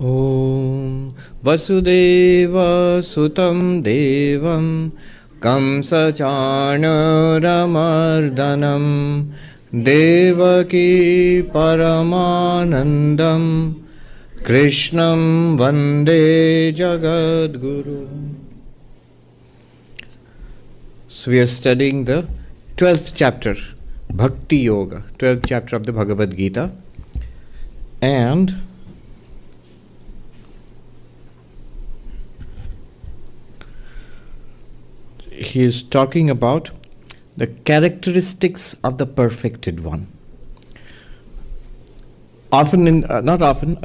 Om Vasudeva Sutam Devam Kamsachanaramardanam Devaki Paramanandam Krishnam Vande Jagadguru. So we are studying the 12th chapter, Bhakti Yoga, 12th chapter of the Bhagavad Gita, and he is talking about the characteristics of the perfected one. A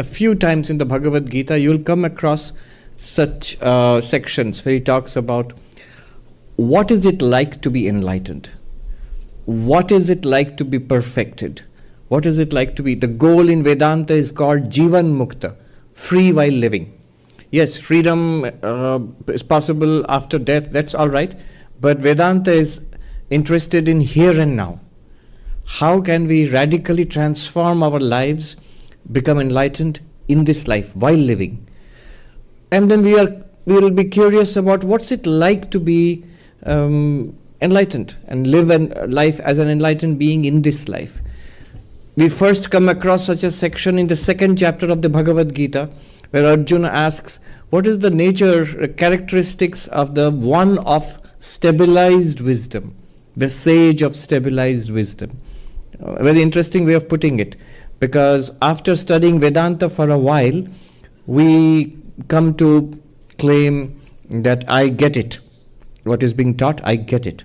few times in the Bhagavad Gita, you will come across such sections where he talks about what is it like to be enlightened? What is it like to be perfected? What is it like to be? The goal in Vedanta is called Jivan Mukta, free while living. Yes, freedom is possible after death, that's all right. But Vedanta is interested in here and now. How can we radically transform our lives, become enlightened in this life while living? And then we will be curious about what's it like to be enlightened and live a life as an enlightened being in this life. We first come across such a section in the 2nd chapter of the Bhagavad Gita, where Arjuna asks, what is the nature, characteristics of the one of stabilized wisdom, the sage of stabilized wisdom? A very interesting way of putting it, because after studying Vedanta for a while, we come to claim that I get it. What is being taught, I get it.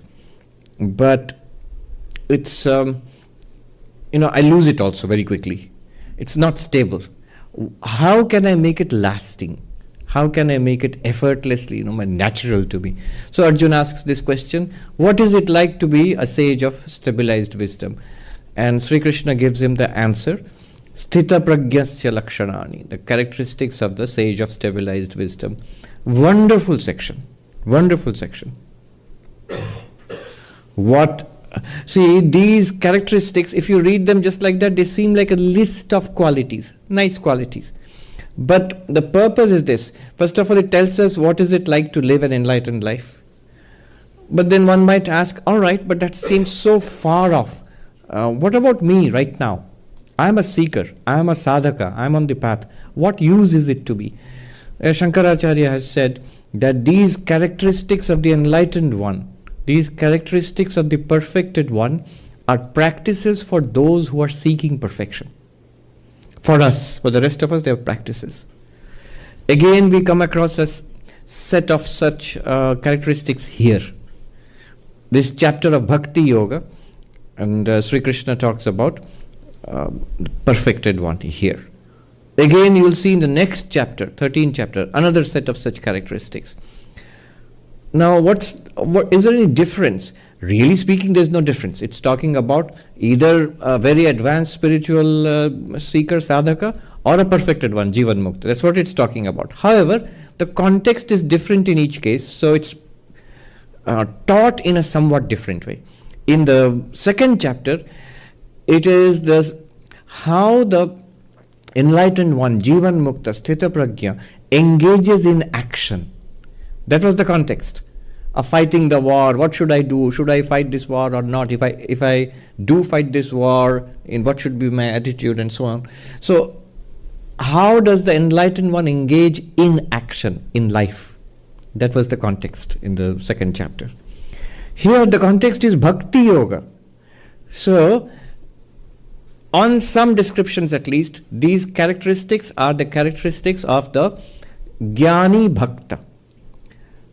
But it's, I lose it also very quickly. It's not stable. How can I make it lasting? How can I make it effortlessly, natural to me? So Arjuna asks this question, what is it like to be a sage of stabilized wisdom? And Sri Krishna gives him the answer, Sthita pragyasya lakshanani, the characteristics of the sage of stabilized wisdom. Wonderful section. Wonderful section. See, these characteristics, if you read them just like that, they seem like a list of qualities, nice qualities. But the purpose is this. First of all, it tells us what is it like to live an enlightened life. But then one might ask, all right, but that seems so far off. What about me right now? I am a seeker, I am a sadhaka, I am on the path. What use is it to me? Shankaracharya has said that these characteristics of the enlightened one, these characteristics of the perfected one are practices for those who are seeking perfection. For us, for the rest of us, they are practices. Again, we come across a set of such characteristics here. This chapter of Bhakti Yoga, and Sri Krishna talks about the perfected one here. Again, you will see in the next chapter, 13th chapter, another set of such characteristics. Now, what is there any difference? Really speaking, there's no difference. It's talking about either a very advanced spiritual seeker, sadhaka, or a perfected one, Jivan Mukta. That's what it's talking about. However, the context is different in each case, so it's taught in a somewhat different way. In the 2nd chapter, it is how the enlightened one, Jivan Mukta, Sthita Prajna, engages in action. That was the context of fighting the war. What should I do? Should I fight this war or not? If I do fight this war, what should be my attitude and so on? So, how does the enlightened one engage in action in life? That was the context in the 2nd chapter. Here the context is Bhakti Yoga. So, on some descriptions at least, these characteristics are the characteristics of the Jnani Bhakta.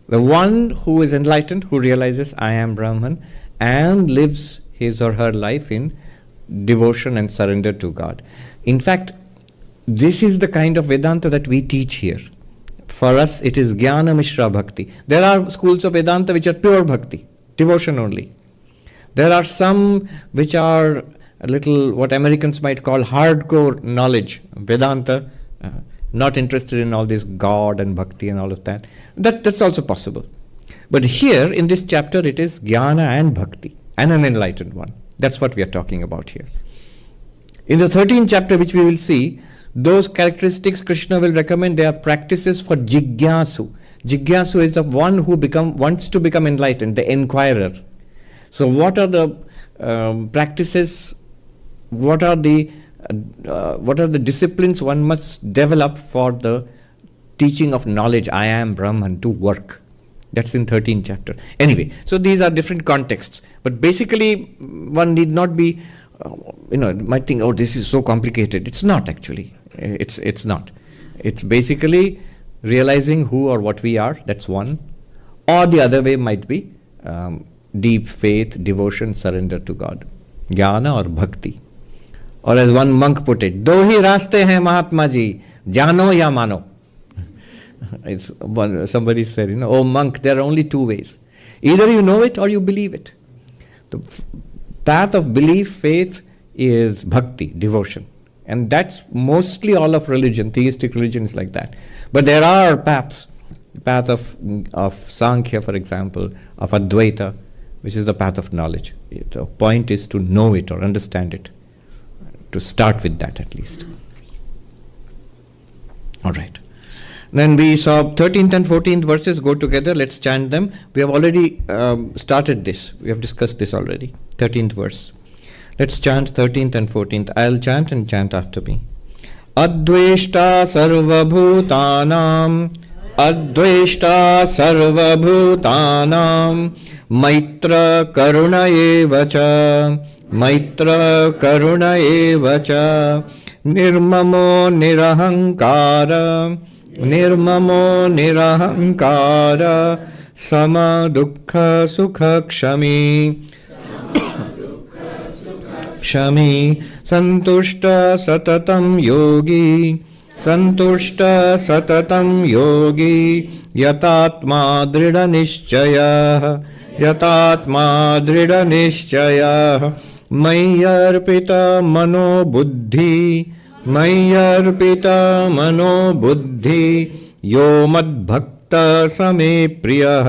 The one who is enlightened, who realizes I am Brahman and lives his or her life in devotion and surrender to God. In fact, this is the kind of Vedanta that we teach here. For us, it is Jnana Mishra Bhakti. There are schools of Vedanta which are pure Bhakti, devotion only. There are some which are a little, what Americans might call hardcore knowledge, Vedanta, not interested in all this God and Bhakti and all of that. That's also possible. But here in this chapter, it is Jnana and Bhakti and an enlightened one. That's what we are talking about here. In the 13th chapter, which we will see, Those characteristics Krishna will recommend, they are practices for jigyasu. Jigyasu is the one who wants to become enlightened, the inquirer. So what are the practices, what are the disciplines one must develop for the teaching of knowledge, I am Brahman, to work? That's in 13th chapter. Anyway, so these are different contexts. But basically, one need not be, might think, oh, this is so complicated. It's not actually. It's not. It's basically realizing who or what we are, that's one. Or the other way might be deep faith, devotion, surrender to God. Jnana or bhakti. Or as one monk put it, do hi raste hain Mahatma ji, jano ya mano. Somebody said, oh monk, there are only two ways. Either you know it or you believe it. The path of belief, faith, is bhakti, devotion. And that's mostly all of religion. Theistic religion is like that. But there are paths. The path of Sankhya, for example, of Advaita, which is the path of knowledge. The point is to know it or understand it. To start with that at least. All right. Then we saw 13th and 14th verses go together. Let's chant them. We have already started this. We have discussed this already. 13th verse. Let's chant 13th and 14th. I'll chant and chant after me. Adveṣṭā sarvabhūtānāṃ, adveṣṭā sarvabhūtānāṃ, maitraḥ karuṇa evaca, maitraḥ karuṇa evaca, nirmamo nirahaṅkāraḥ, nirmamo nirahaṅkāraḥ, samaduḥkhasukhaḥ kṣamī, kṣamī, santuṣṭaḥ satataṃ yogī, santuṣṭaḥ satataṃ yogī, yatātmā dṛḍhaniścayaḥ, yatātmā dṛḍhaniścayaḥ, mayyarpitamanobuddhiryo, mayyarpitamanobuddhiryo, madbhaktaḥ samē priyaḥ,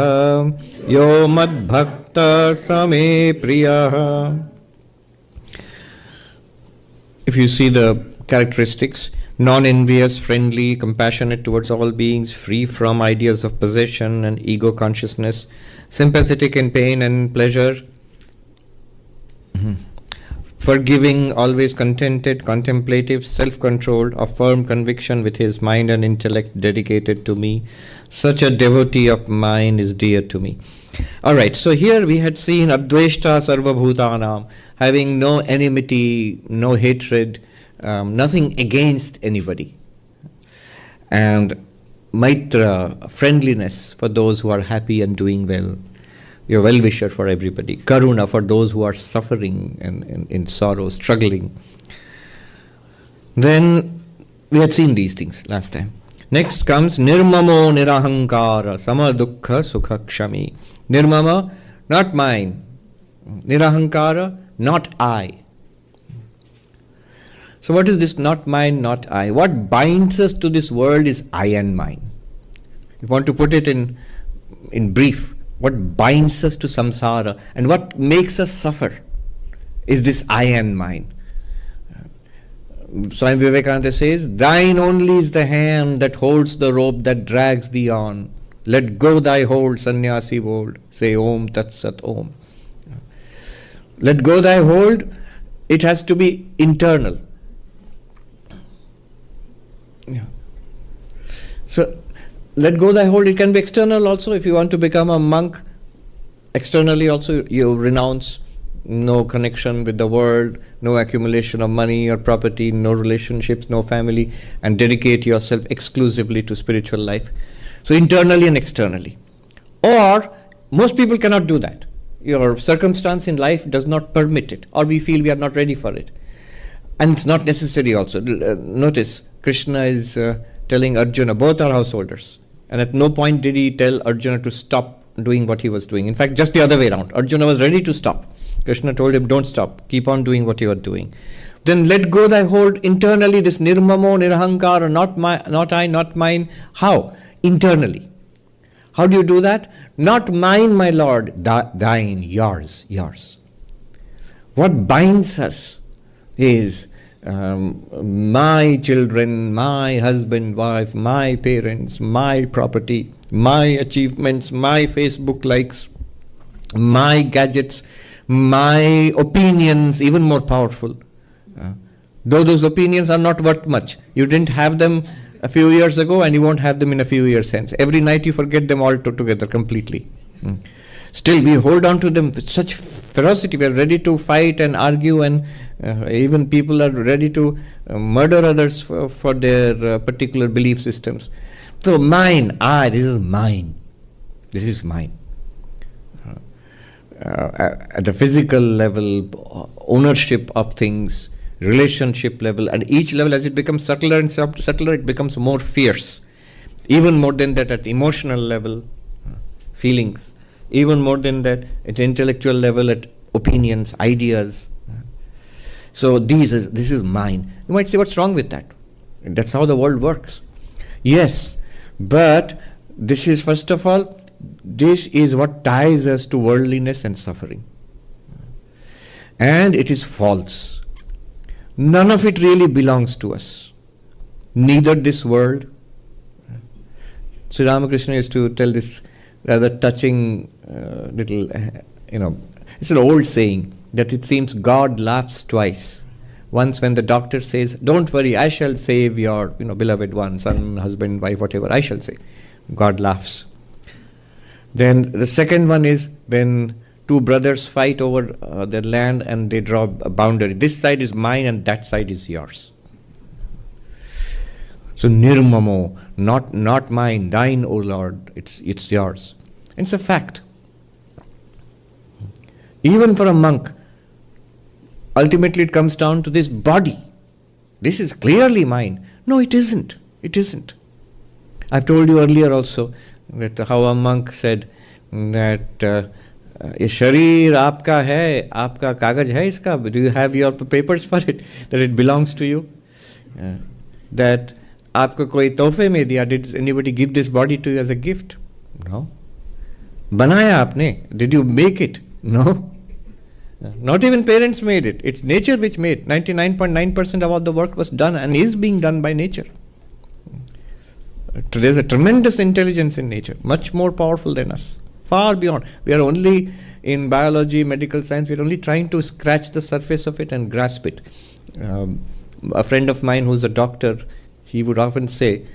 yo madbhaktaḥ samē priyaḥ. If you see the characteristics, non-envious, friendly, compassionate towards all beings, free from ideas of possession and ego consciousness, sympathetic in pain and pleasure, forgiving, always contented, contemplative, self-controlled, of firm conviction with his mind and intellect dedicated to me. Such a devotee of mine is dear to me. Alright, so here we had seen adveṣṭā sarvabhūtānāṃ, having no enmity, no hatred, nothing against anybody. And maitraḥ, friendliness for those who are happy and doing well. You're a well-wisher for everybody. Karuṇa, for those who are suffering and in sorrow, struggling. Then we had seen these things last time. Next comes nirmamo nirahaṅkāraḥ, samaduḥkhasukhaḥ kṣamī. Nirmama, not mine. Nirahaṅkāraḥ, not I. So what is this not mine, not I? What binds us to this world is I and mine. If you want to put it in brief, what binds us to samsara and what makes us suffer is this I and mine. Swami Vivekananda says, thine only is the hand that holds the rope that drags thee on. Let go thy hold, sannyasi bold. Say Om Tat Sat Om. Let go thy hold, it has to be internal. Yeah. So, let go thy hold, it can be external also. If you want to become a monk, externally also you renounce no connection with the world, no accumulation of money or property, no relationships, no family, and dedicate yourself exclusively to spiritual life. So internally and externally. Or, most people cannot do that. Your circumstance in life does not permit it, or we feel we are not ready for it. And it's not necessary also. Notice, Krishna is telling Arjuna, both are householders. And at no point did he tell Arjuna to stop doing what he was doing. In fact, just the other way around. Arjuna was ready to stop. Krishna told him, don't stop. Keep on doing what you are doing. Then let go thy hold internally, this nirmamo, nirahaṅkāraḥ, not I, not mine. How? Internally. How do you do that? Not mine, my Lord, thine, yours, yours. What binds us is my children, my husband, wife, my parents, my property, my achievements, my Facebook likes, my gadgets, my opinions, even more powerful. Though those opinions are not worth much. You didn't have them a few years ago and you won't have them in a few years hence. Every night you forget them all together completely. Still we hold on to them with such ferocity. We are ready to fight and argue, and even people are ready to murder others for their particular belief systems. So mine, this is mine. This is mine. At the physical level, ownership of things, relationship level, and each level, as it becomes subtler and subtler, it becomes more fierce. Even more than that at the emotional level, feelings. Even more than that at the intellectual level, at opinions, ideas. So this is mine. You might say, what's wrong with that? That's how the world works. Yes, but this is, first of all, this is what ties us to worldliness and suffering. And it is false. None of it really belongs to us. Neither this world. Sri Ramakrishna used to tell this rather touching little, it's an old saying that it seems God laughs twice. Once when the doctor says, don't worry, I shall save your beloved one, son, husband, wife, whatever, I shall save. God laughs. Then the second one is when two brothers fight over their land and they draw a boundary. This side is mine and that side is yours. So nirmamo, not mine, thine, O Lord, it's yours. And it's a fact. Even for a monk, ultimately it comes down to this body. This is clearly mine. No, it isn't. It isn't. I've told you earlier also that how a monk said that ये शरीर आपका है, आपका कागज है इसका. Do you have your papers for it? That it belongs to you? That आपको कोई तोहफे में दिया? Did anybody give this body to you as a gift? No. बनाया आपने? Did you make it? No. Not even parents made it. It's nature which made. 99.9% of all the work was done and is being done by nature. There's a tremendous intelligence in nature, much more powerful than us. Far beyond. We are only, in biology, medical science, we are only trying to scratch the surface of it and grasp it. A friend of mine who's a doctor, he would often say,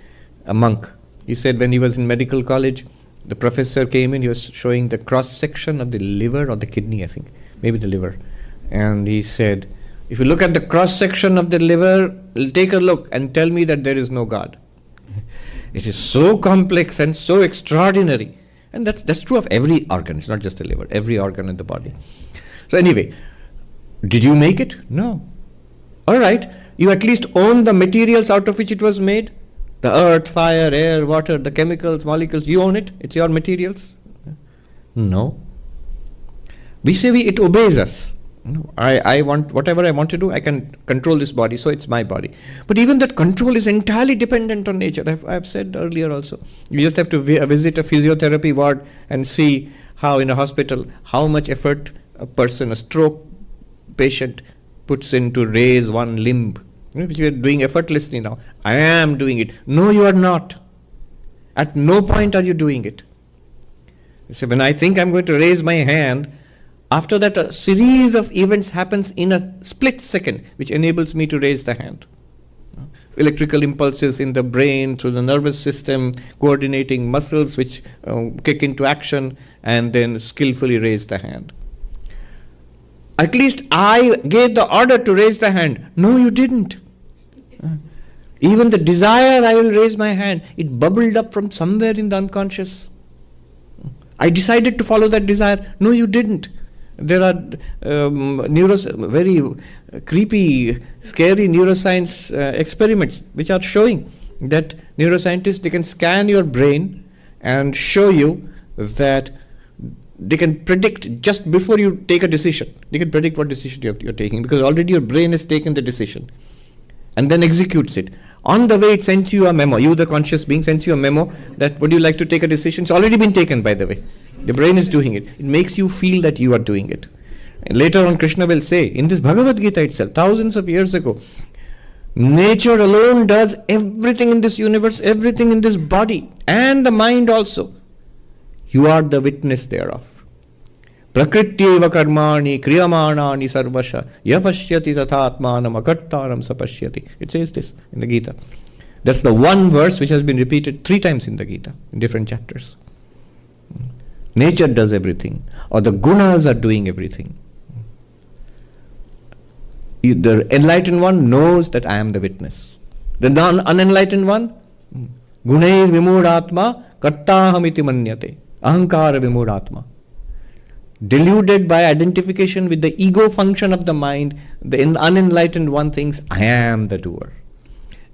a monk, he said when he was in medical college, the professor came in, he was showing the cross-section of the liver or the kidney, I think, maybe the liver. And he said, if you look at the cross-section of the liver, take a look and tell me that there is no God. It is so complex and so extraordinary. And that's true of every organ. It's not just the liver, every organ in the body. So anyway, did you make it? No. All right, you at least own the materials out of which it was made. The earth, fire, air, water, the chemicals, molecules, you own it. It's your materials. No. We say it obeys us. No, I want whatever I want to do, I can control this body, so it's my body. But even that control is entirely dependent on nature. I've said earlier also. You just have to visit a physiotherapy ward and see how in a hospital, how much effort a person, a stroke patient, puts in to raise one limb. Which you are doing effortlessly now. I am doing it. No, you are not. At no point are you doing it. So when I think I'm going to raise my hand, after that, a series of events happens in a split second, which enables me to raise the hand. Electrical impulses in the brain, through the nervous system, coordinating muscles which kick into action, and then skillfully raise the hand. At least I gave the order to raise the hand. No, you didn't. Even the desire, I will raise my hand, it bubbled up from somewhere in the unconscious. I decided to follow that desire. No, you didn't. There are very creepy, scary neuroscience experiments which are showing that neuroscientists, they can scan your brain and show you that they can predict just before you take a decision. They can predict what decision you're taking because already your brain has taken the decision and then executes it. On the way, it sends you a memo. You, the conscious being, sends you a memo that would you like to take a decision? It's already been taken, by the way. The brain is doing it. It makes you feel that you are doing it. And later on, Krishna will say, in this Bhagavad Gita itself, thousands of years ago, Nature alone does everything in this universe, everything in this body, and the mind also. You are the witness thereof. Prakrityeva karmani kriyamanani sarvasha yapashyati yatātmānam akartāram sapashyati. It says this in the Gita. That's the one verse which has been repeated 3 times in the Gita, in different chapters. Nature does everything, or the gunas are doing everything. The enlightened one knows that I am the witness. The unenlightened one, gunair vimūಢātmā kartāhamiti manyate, ahaṅkāra vimūಢātmā. Deluded by identification with the ego function of the mind, the unenlightened one thinks, I am the doer.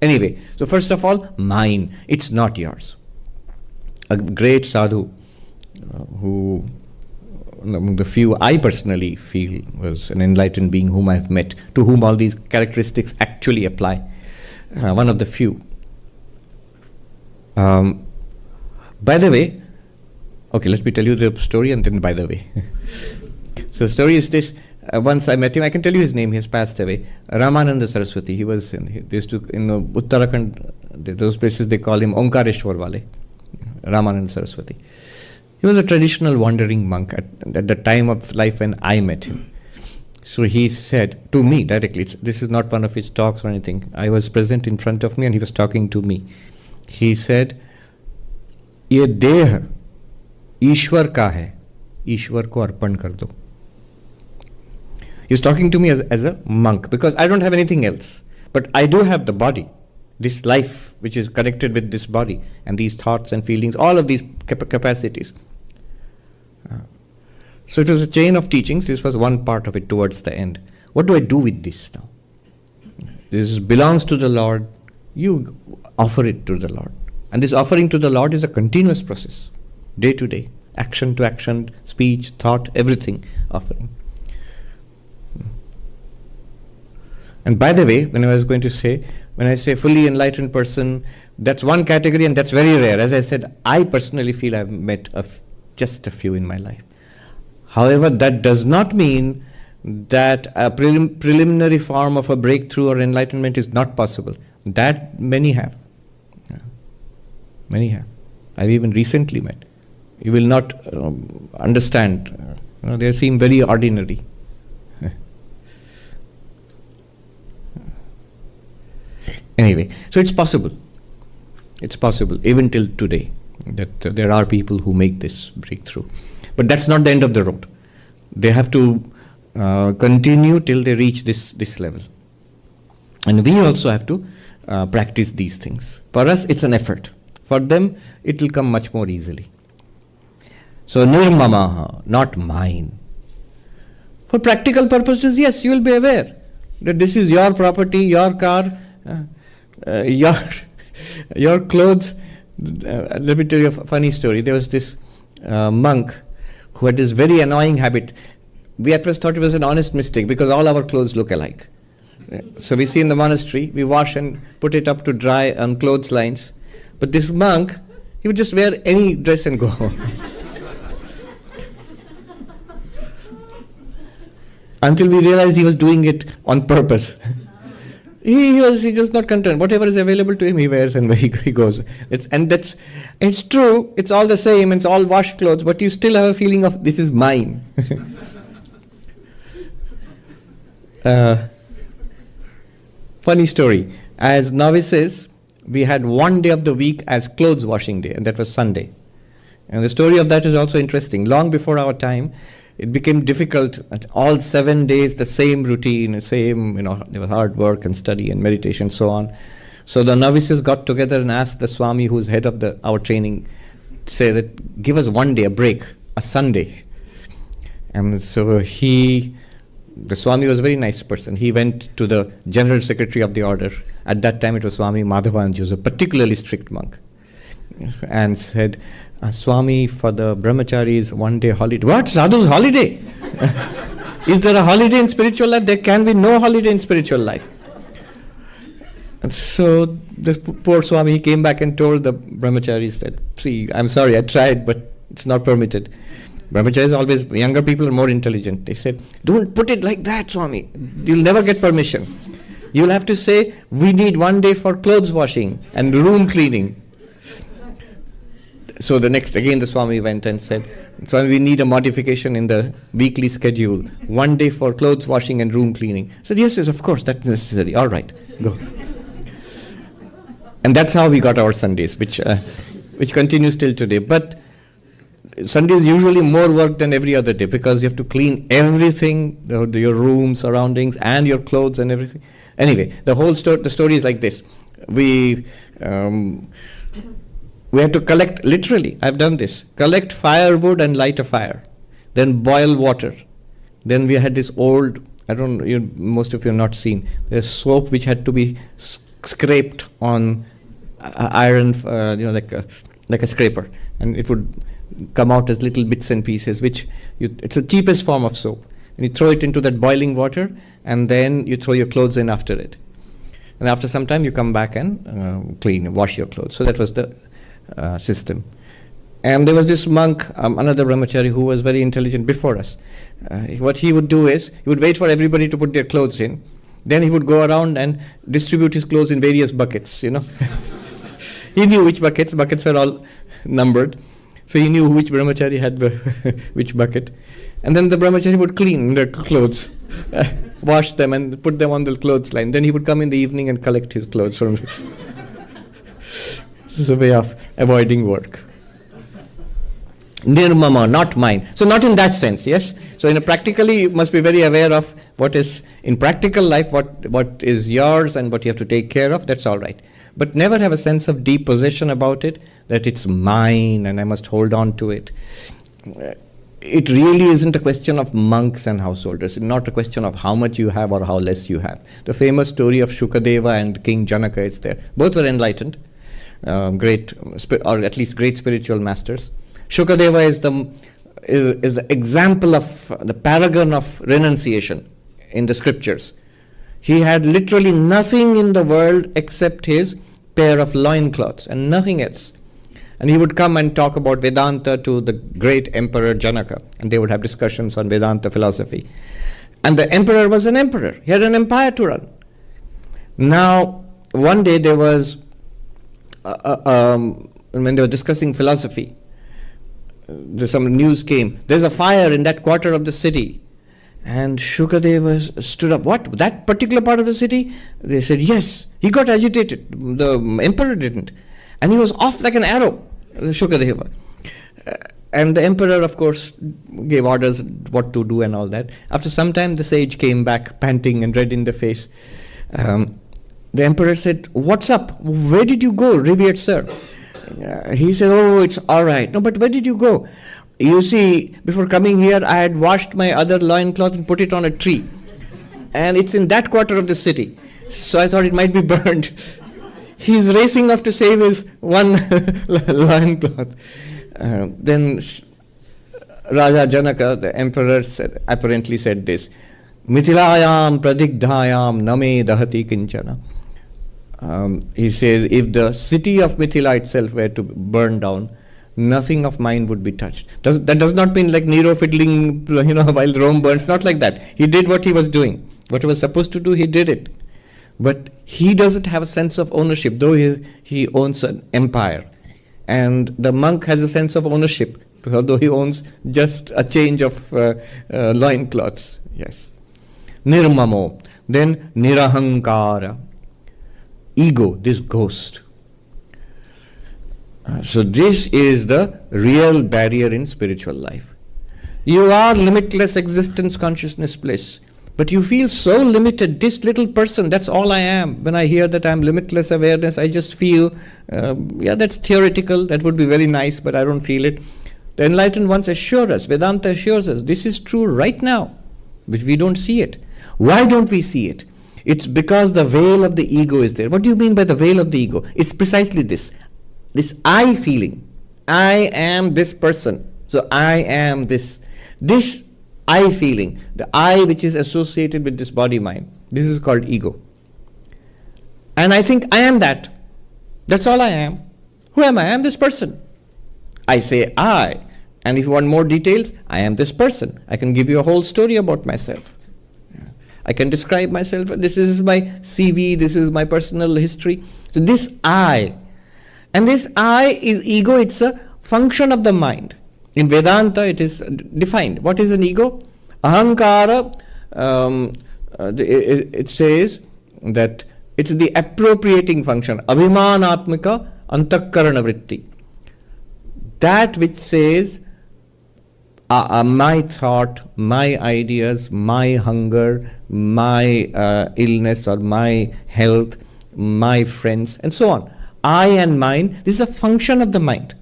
Anyway, so first of all, mine, it's not yours. A great sadhu, who among the few I personally feel was an enlightened being whom I've met, to whom all these characteristics actually apply. One of the few. By the way, okay, let me tell you the story and then by the way. So the story is this. Once I met him, I can tell you his name, he has passed away. Ramananda Saraswati. He was in Uttarakhand, those places they call him Omkareshwar Wale. Ramananda Saraswati. He was a traditional wandering monk at the time of life when I met him. So he said to me directly, this is not one of his talks or anything. I was present in front of me and he was talking to me. He said, "Ye deh Ishwar ka hai, Ishwar ko arpan kar do." He was talking to me as a monk because I don't have anything else. But I do have the body, this life which is connected with this body and these thoughts and feelings, all of these capacities. So it was a chain of teachings. This was one part of it towards the end. What do I do with this now? This belongs to the Lord. You offer it to the Lord. And this offering to the Lord is a continuous process, day to day, action to action, speech, thought, everything offering. And by the way, when I say fully enlightened person, that's one category and that's very rare. As I said, I personally feel I've met just a few in my life. However, that does not mean that a preliminary form of a breakthrough or enlightenment is not possible. That many have. Yeah. Many have. I've even recently met. You will not understand. They seem very ordinary. Anyway, so it's possible. It's possible, even till today, that there are people who make this breakthrough. But that's not the end of the road. They have to continue till they reach this level. And we also have to practice these things. For us, it's an effort. For them, it will come much more easily. So, nirmamo, not mine. For practical purposes, yes, you will be aware that this is your property, your car, your clothes. Let me tell you a funny story. There was this monk who had this very annoying habit. We at first thought it was an honest mistake because all our clothes look alike. So we see in the monastery, we wash and put it up to dry on clotheslines. But this monk, he would just wear any dress and go home. Until we realized he was doing it on purpose. He just not content. Whatever is available to him, he wears and he goes. It's true. It's all the same. It's all washed clothes, but you still have a feeling of this is mine. Funny story. As novices, we had one day of the week as clothes washing day, and that was Sunday. And the story of that is also interesting. Long before our time, it became difficult at all 7 days, the same routine, the same, there was hard work and study and meditation and so on. So the novices got together and asked the Swami, who's head of our training, to say that give us one day, a break, a Sunday. And so the Swami was a very nice person. He went to the General Secretary of the order. At that time it was Swami Madhavanji, who was a particularly strict monk, and said, Swami, for the brahmacharis, one day holiday. What? Sadhu's holiday? Is there a holiday in spiritual life? There can be no holiday in spiritual life. And so this poor Swami, he came back and told the brahmacharis that, see, I'm sorry, I tried, but it's not permitted. Brahmacharis always, younger people are more intelligent. They said, don't put it like that, Swami. You'll never get permission. You'll have to say, we need 1 day for clothes washing and room cleaning. So the Swami went and said, Swami, we need a modification in the weekly schedule. 1 day for clothes washing and room cleaning. I said, yes, of course, that's necessary. All right, go. And that's how we got our Sundays, which continues till today. But Sunday is usually more work than every other day because you have to clean everything, your room, surroundings, and your clothes and everything. Anyway, the story is like this. We had to collect, literally, I've done this, collect firewood and light a fire, then boil water. Then we had this old, most of you have not seen, there's soap which had to be scraped on iron, like a scraper, and it would come out as little bits and pieces, it's the cheapest form of soap. And you throw it into that boiling water, and then you throw your clothes in after it. And after some time, you come back and wash your clothes. So that was the system. And there was this monk, another brahmachari, who was very intelligent before us. What he would do is, he would wait for everybody to put their clothes in. Then he would go around and distribute his clothes in various buckets, He knew which buckets were all numbered. So he knew which brahmachari had which bucket. And then the brahmachari would clean their clothes, wash them and put them on the clothesline. Then he would come in the evening and collect his clothes from this. This is a way of avoiding work. Nirmamo, not mine. So not in that sense, yes? So practically you must be very aware of what is, in practical life, what is yours and what you have to take care of, that's all right. But never have a sense of deep possession about it, that it's mine and I must hold on to it. It really isn't a question of monks and householders. It's not a question of how much you have or how less you have. The famous story of Shukadeva and King Janaka is there. Both were enlightened, great, or at least great spiritual masters. Shukadeva is the example of the paragon of renunciation in the scriptures. He had literally nothing in the world except his pair of loincloths and nothing else. And he would come and talk about Vedanta to the great emperor Janaka, and they would have discussions on Vedanta philosophy. And the emperor was an emperor. He had an empire to run. Now, one day there was, when they were discussing philosophy, some news came. There's a fire in that quarter of the city. And Shukadeva stood up. What? That particular part of the city? They said, yes. He got agitated. The emperor didn't. And he was off like an arrow, Shukadeva. And the emperor, of course, gave orders what to do and all that. After some time, the sage came back, panting and red in the face. The emperor said, what's up? Where did you go, revered sir? He said, oh, it's all right. No, but where did you go? You see, before coming here, I had washed my other loincloth and put it on a tree. And it's in that quarter of the city. So I thought it might be burned. He's racing off to save his one loincloth. Then Raja Janaka, the emperor, apparently said this, Mithilayam pradigdhayam name dahati kinchana. He says, if the city of Mithila itself were to burn down, nothing of mine would be touched. That does not mean like Nero fiddling, while Rome burns. Not like that. He did what he was doing. What he was supposed to do, he did it. But he doesn't have a sense of ownership, though he owns an empire. And the monk has a sense of ownership, although he owns just a change of loincloths. Yes. Nirmamo. Then nirahaṅkāraḥ. Ego, this ghost. So this is the real barrier in spiritual life. You are limitless existence, consciousness, bliss. But you feel so limited, this little person, that's all I am. When I hear that I'm limitless awareness, I just feel, that's theoretical, that would be very nice, but I don't feel it. The enlightened ones assure us, Vedanta assures us, this is true right now, but we don't see it. Why don't we see it? It's because the veil of the ego is there. What do you mean by the veil of the ego? It's precisely this I feeling. I am this person. So I am this I feeling. The I which is associated with this body mind. This is called ego. And I think I am that. That's all I am. Who am I? I am this person. I say I. And if you want more details, I am this person. I can give you a whole story about myself. I can describe myself. This is my CV. This is my personal history. So this I, and this I is ego. It's a function of the mind. In Vedanta, it is defined. What is an ego? Ahaṅkāra, it says that it's the appropriating function. Abhimanatmika antakarana vritti. That which says, my thought, my ideas, my hunger, my illness or my health, my friends, and so on. I and mine, this is a function of the mind.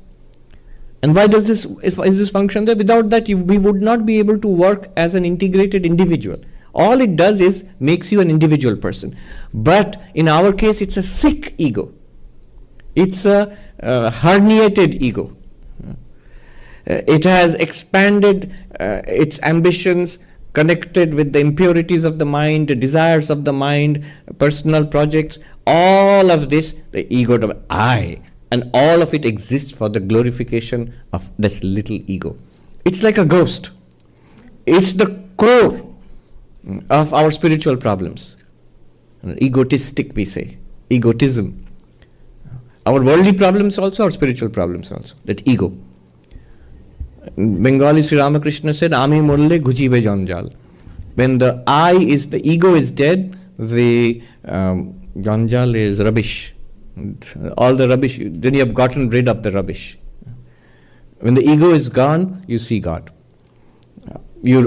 And why does this, is this function there? Without that, we would not be able to work as an integrated individual. All it does is makes you an individual person. But in our case, it's a sick ego. It's a herniated ego. It has expanded its ambitions, connected with the impurities of the mind, the desires of the mind, personal projects, all of this, the ego, the I, and all of it exists for the glorification of this little ego. It's like a ghost. It's the core of our spiritual problems. Egotistic, we say. Egotism. Our worldly problems also, our spiritual problems also. That ego. In Bengali, Sri Ramakrishna said, Ami molle gujibe janjal. When the I is, the ego is dead, the janjal is rubbish. All the rubbish, then you have gotten rid of the rubbish. When the ego is gone, you see God.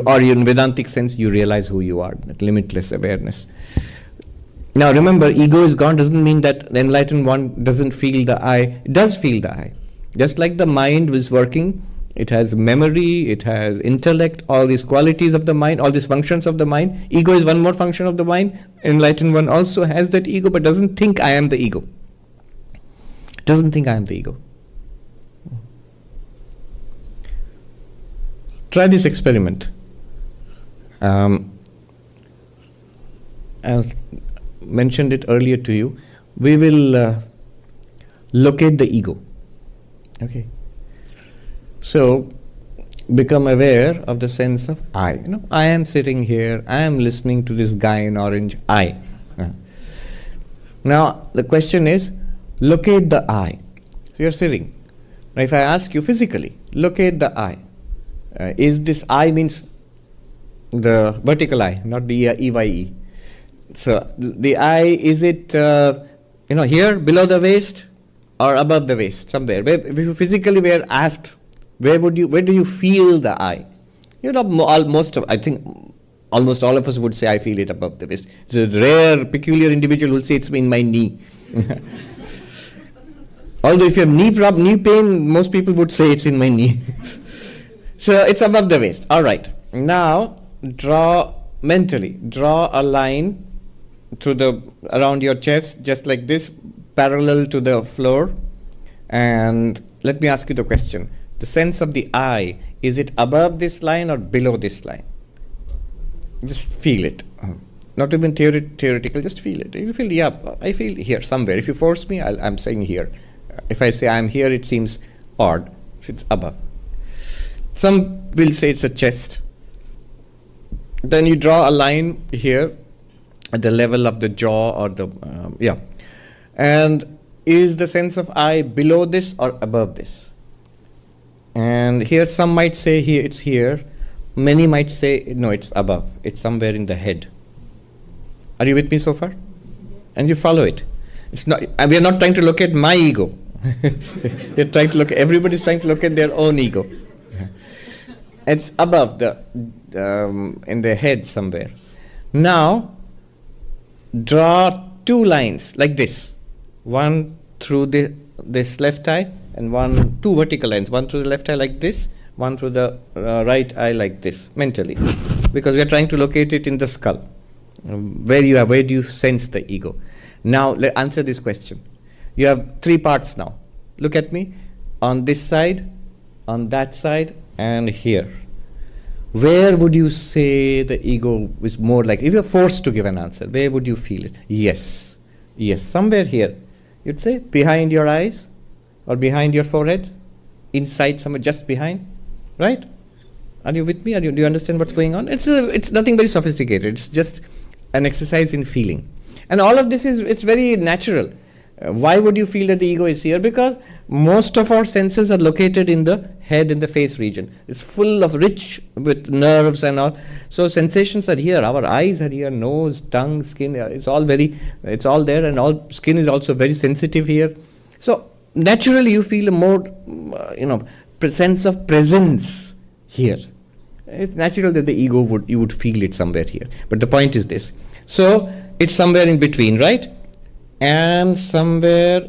Or in Vedantic sense, you realize who you are, that limitless awareness. Now remember, ego is gone doesn't mean that the enlightened one doesn't feel the I. It does feel the I. Just like the mind is working, it has memory, it has intellect, all these qualities of the mind, all these functions of the mind. Ego is one more function of the mind. Enlightened one also has that ego, but doesn't think I am the ego. Doesn't think I am the ego. Try this experiment. I mentioned it earlier to you. We will locate the ego. Okay. So become aware of the sense of I. I am sitting here. I am listening to this guy in orange. I. Now the question is, locate the I. So you're sitting. Now if I ask you physically, locate the I. Is this I means the vertical I, not the EYE. So the I, is it here below the waist or above the waist somewhere? If you physically were asked, where do you feel the I? I think almost all of us would say I feel it above the waist. It's a rare, peculiar individual who will say it's in my knee. Although if you have knee pain, most people would say it's in my knee. So it's above the waist. All right. Now draw a line around your chest, just like this, parallel to the floor. And let me ask you the question. The sense of the I, is it above this line or below this line? Just feel it. Not even theoretical, just feel it. You feel, yeah, I feel here somewhere. If you force me, I'm saying here. If I say I'm here, it seems odd. So it's above. Some will say it's a chest. Then you draw a line here at the level of the jaw or the, And is the sense of I below this or above this? And here some might say here it's here. Many might say, no, it's above. It's somewhere in the head. Are you with me so far? And you follow it. It's not. We are not trying to look at my ego. You're trying to everybody's trying to look at their own ego. It's above in the head somewhere. Now, draw two lines like this. One through this left eye and two vertical lines. One through the left eye like this, one through the right eye like this, mentally. Because we are trying to locate it in the skull. Where do you sense the ego? Now, answer this question. You have three parts now. Look at me. On this side, on that side, and here. Where would you say the ego is more like, if you're forced to give an answer, where would you feel it? Yes, somewhere here. You'd say behind your eyes or behind your forehead, inside somewhere, just behind, right? Are you with me? Do you understand what's going on? It's nothing very sophisticated. It's just an exercise in feeling. And all of this it's very natural. Why would you feel that the ego is here? Because most of our senses are located in the head and the face region. It's full of rich with nerves and all. So sensations are here. Our eyes are here, nose, tongue, skin. It's all there, and all skin is also very sensitive here. So naturally, you feel a more, sense of presence here. It's natural that the ego you would feel it somewhere here. But the point is this. So it's somewhere in between, right? And somewhere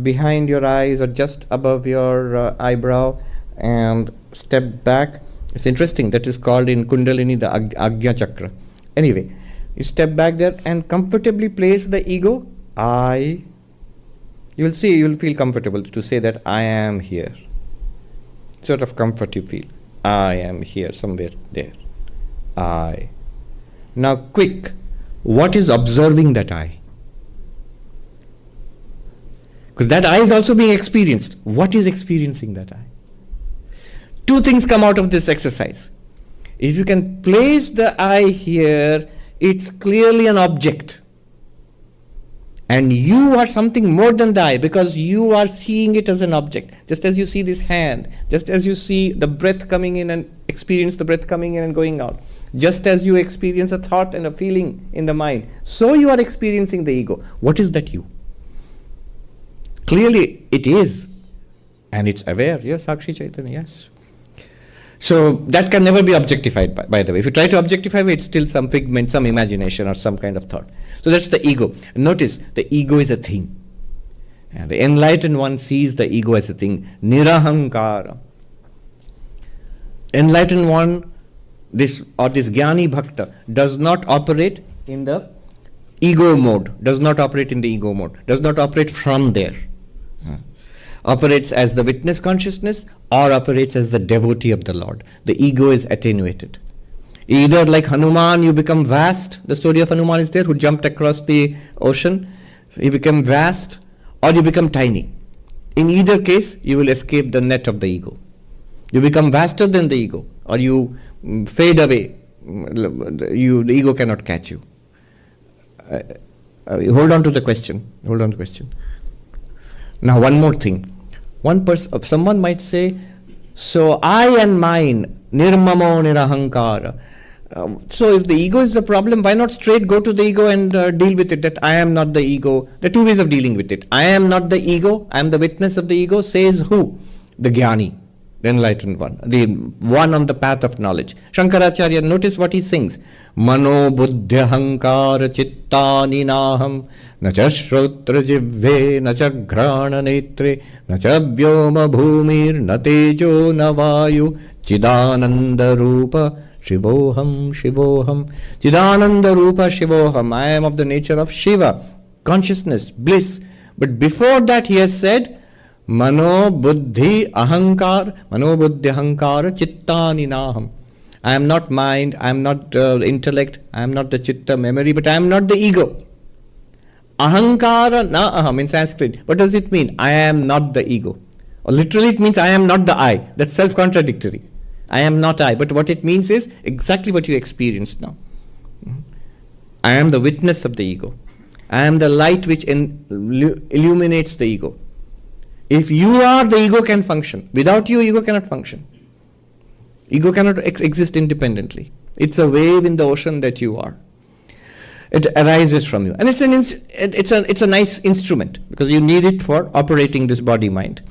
behind your eyes or just above your eyebrow, and step back. It's interesting, that is called in Kundalini the Agya Chakra. Anyway, you step back there and comfortably place the ego. You'll feel comfortable to say that I am here. Sort of comfort you feel. I am here, somewhere there. I. Now quick, what is observing that I? Because that I is also being experienced. What is experiencing that I? Two things come out of this exercise. If you can place the I here, it's clearly an object. And you are something more than the I, because you are seeing it as an object. Just as you see this hand, just as you see the breath coming in and experience the breath coming in and going out, just as you experience a thought and a feeling in the mind, so you are experiencing the ego. What is that you? Clearly it is, and it's aware. Yes, Sakshi Chaitanya, yes. So that can never be objectified, by the way. If you try to objectify it, it's still some figment, some imagination or some kind of thought. So that's the ego. Notice, the ego is a thing. And the enlightened one sees the ego as a thing. Nirahaṅkāraḥ. Enlightened one, this jnani bhakta, does not operate in the ego mode, does not operate from there. Operates as the witness consciousness or operates as the devotee of the Lord. The ego is attenuated. Either like Hanuman, you become vast. The story of Hanuman is there, who jumped across the ocean. So you become vast, or you become tiny. In either case, you will escape the net of the ego. You become vaster than the ego, or you fade away. The ego cannot catch you. Hold on to the question. Now, one more thing. Someone might say, so I and mine, nirmamo, nirahaṅkāraḥ. So if the ego is the problem, why not straight go to the ego and deal with it, that I am not the ego. There are two ways of dealing with it. I am not the ego, I am the witness of the ego, says who? The jnani, the enlightened one, the one on the path of knowledge. Shankaracharya, notice what he sings. Mano buddhyahaṅkāra chittani naham na cha shrotra jivve na cha ghrana netre na cha vyoma bhumir na tejo na vayu chidananda rupa shivoham shivoham. Chidananda rupa shivoham. I am of the nature of Shiva, consciousness, bliss. But before that he has said mano buddhi ahankar, mano buddhi ahankara chittani naham. I am not mind, I am not intellect, I am not the chitta memory, but I am not the ego. Ahankara na aham in Sanskrit. What does it mean? I am not the ego. Or literally it means I am not the I. That's self-contradictory. I am not I. But what it means is exactly what you experienced now. I am the witness of the ego. I am the light which illuminates the ego. If you are, the ego can function. Without you, ego cannot function. Ego cannot exist independently. It's a wave in the ocean that you are. It arises from you. And it's a nice instrument because you need it for operating this body-mind.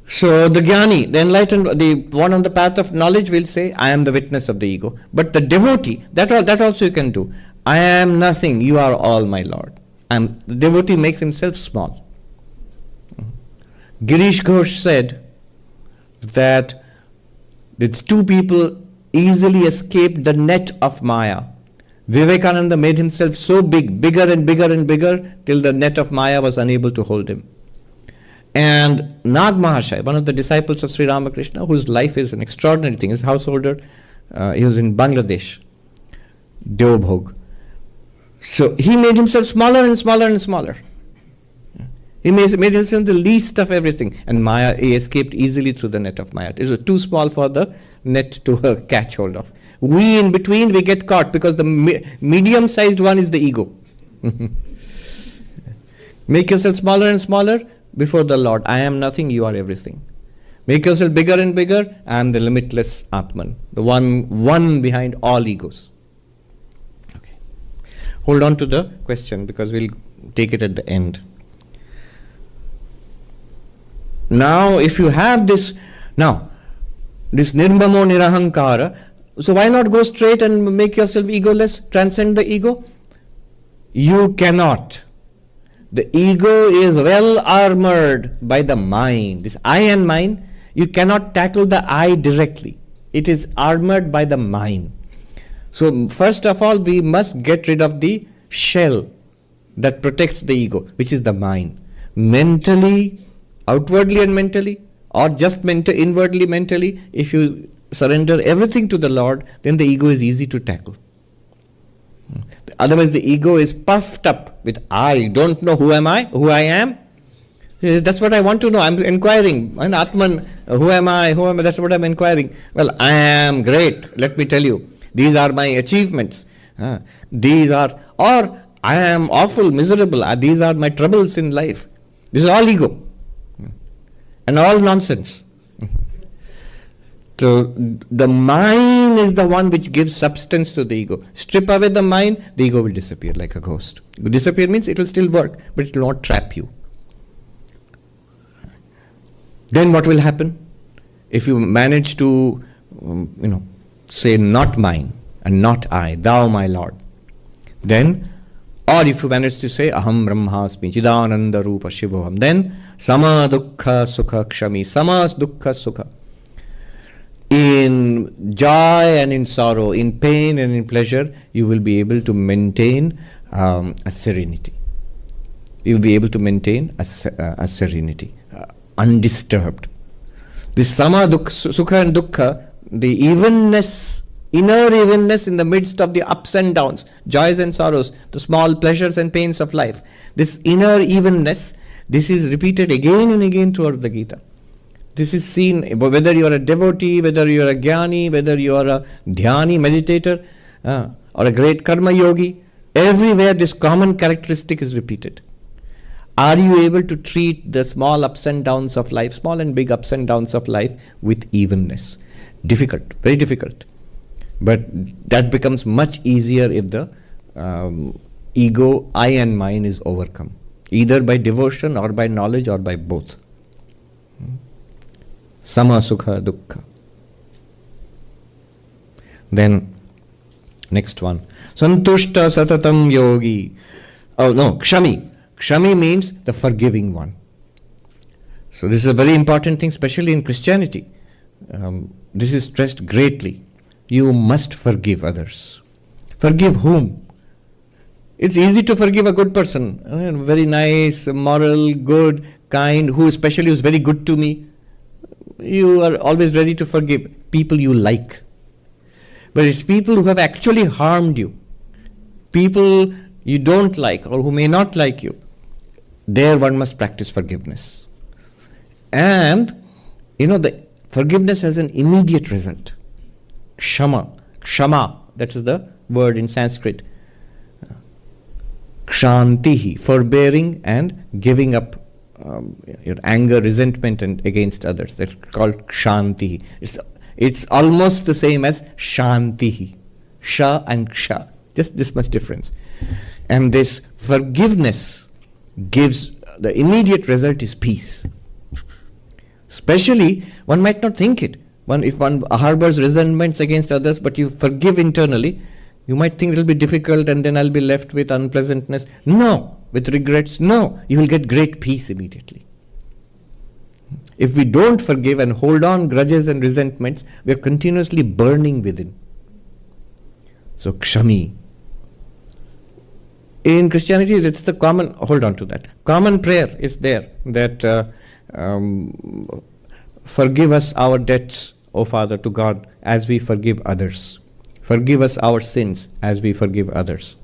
So the jnani, the enlightened, the one on the path of knowledge will say, I am the witness of the ego. But the devotee, that also you can do. I am nothing, you are all, my Lord. The devotee makes himself small. Girish Ghosh said that the two people easily escaped the net of Maya. Vivekananda made himself so big, bigger and bigger and bigger, till the net of Maya was unable to hold him. And Nag Mahashaya, one of the disciples of Sri Ramakrishna, whose life is an extraordinary thing, his householder, he was in Bangladesh, Deobhog. So he made himself smaller and smaller and smaller. He made himself the least of everything. And Maya, he escaped easily through the net of Maya. It was too small for the net to catch hold of. We in between, we get caught because the medium-sized one is the ego. Make yourself smaller and smaller before the Lord. I am nothing, you are everything. Make yourself bigger and bigger. I am the limitless Atman, the one behind all egos. Okay. Hold on to the question because we'll take it at the end. Now, if you have this nirmamo, nirahaṅkāraḥ, so why not go straight and make yourself egoless, transcend the ego? You cannot. The ego is well armored by the mind. This I and mine, you cannot tackle the I directly. It is armored by the mind. So first of all, we must get rid of the shell that protects the ego, which is the mind. Mentally, outwardly and mentally, or just inwardly mentally, if you surrender everything to the Lord, then the ego is easy to tackle. Otherwise, the ego is puffed up with I don't know who I am. That's what I want to know. I'm inquiring. And Atman, who am I? That's what I'm inquiring. Well, I am great. Let me tell you. These are my achievements. Or I am awful, miserable. These are my troubles in life. This is all ego. And all nonsense. So the mind is the one which gives substance to the ego. Strip away the mind, the ego will disappear like a ghost. Disappear means it will still work, but it will not trap you. Then what will happen? If you manage to, say not mine and not I, thou my Lord, then, or if you manage to say aham brahmasmi chidananda rupa shivoham, then samaduḥkhasukhaḥ kṣamī, samaduḥkhasukhaḥ. In joy and in sorrow, in pain and in pleasure, you will be able to maintain a serenity. You will be able to maintain a serenity, undisturbed. This sukha and dukkha, the evenness, inner evenness in the midst of the ups and downs, joys and sorrows, the small pleasures and pains of life. This inner evenness, this is repeated again and again throughout the Gita. This is seen whether you are a devotee, whether you are a jnani, whether you are a dhyani, meditator, or a great karma yogi. Everywhere this common characteristic is repeated. Are you able to treat the small ups and downs of life, small and big ups and downs of life with evenness? Difficult, very difficult. But that becomes much easier if the ego, I and mine is overcome. Either by devotion or by knowledge or by both. Sama sukha dukkha. Then, next one. Santuṣṭaḥ satataṃ yogī. Oh no, kṣamī. Kṣamī means the forgiving one. So this is a very important thing, especially in Christianity. This is stressed greatly. You must forgive others. Forgive whom? It's easy to forgive a good person. Very nice, moral, good, kind, who especially is very good to me. You are always ready to forgive people you like. But it's people who have actually harmed you, people you don't like or who may not like you. There one must practice forgiveness. And, the forgiveness has an immediate result. Kṣama, that is the word in Sanskrit. Kshantihi, forbearing and giving up your anger, resentment and against others. That's called kshantihi. It's almost the same as shantihi. Sha and ksha. Just this much difference. And this forgiveness gives, the immediate result is peace. Especially, one might not think it. If one harbors resentments against others, but you forgive internally, you might think it will be difficult and then I'll be left with unpleasantness. No. With regrets, no. You will get great peace immediately. If we don't forgive and hold on grudges and resentments, we are continuously burning within. So, kṣamī. In Christianity, that's the common, hold on to that. Common prayer is there that forgive us our debts, O Father, to God, as we forgive others. Forgive us our sins as we forgive others.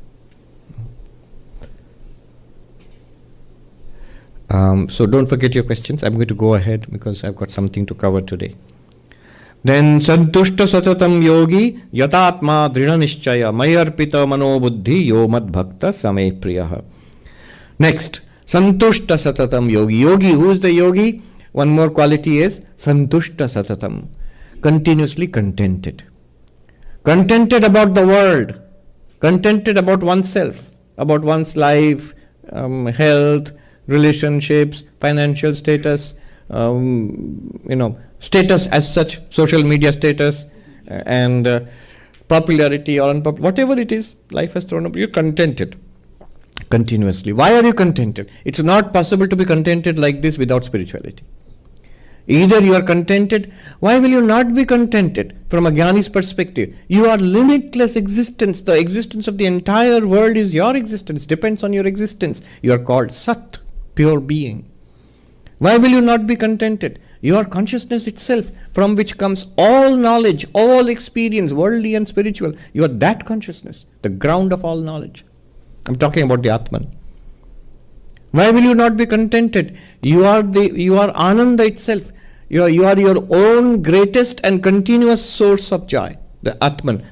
So don't forget your questions. I'm going to go ahead because I've got something to cover today. Then santuṣṭaḥ satataṃ yogī yatātmā dṛḍhaniścayaḥ mayyarpitamanobuddhiryo madbhaktaḥ same priyaḥ. Next, santuṣṭaḥ satataṃ yogī. Yogi, who is the yogi? One more quality is santuṣṭaḥ satataṃ, continuously contented. Contented about the world, contented about oneself, about one's life, health, relationships, financial status, status as such, social media status, and popularity or unpopularity, whatever it is, life has thrown up, you're contented continuously. Why are you contented? It's not possible to be contented like this without spirituality. Either you are contented. Why will you not be contented? From a Jnani's perspective, you are limitless existence. The existence of the entire world is your existence, depends on your existence. You are called Sat, pure being. Why will you not be contented? You are consciousness itself, from which comes all knowledge, all experience, worldly and spiritual. You are that consciousness, the ground of all knowledge. I'm talking about the Atman. Why will you not be contented? You are Ananda itself. You are your own greatest and continuous source of joy, the Atman.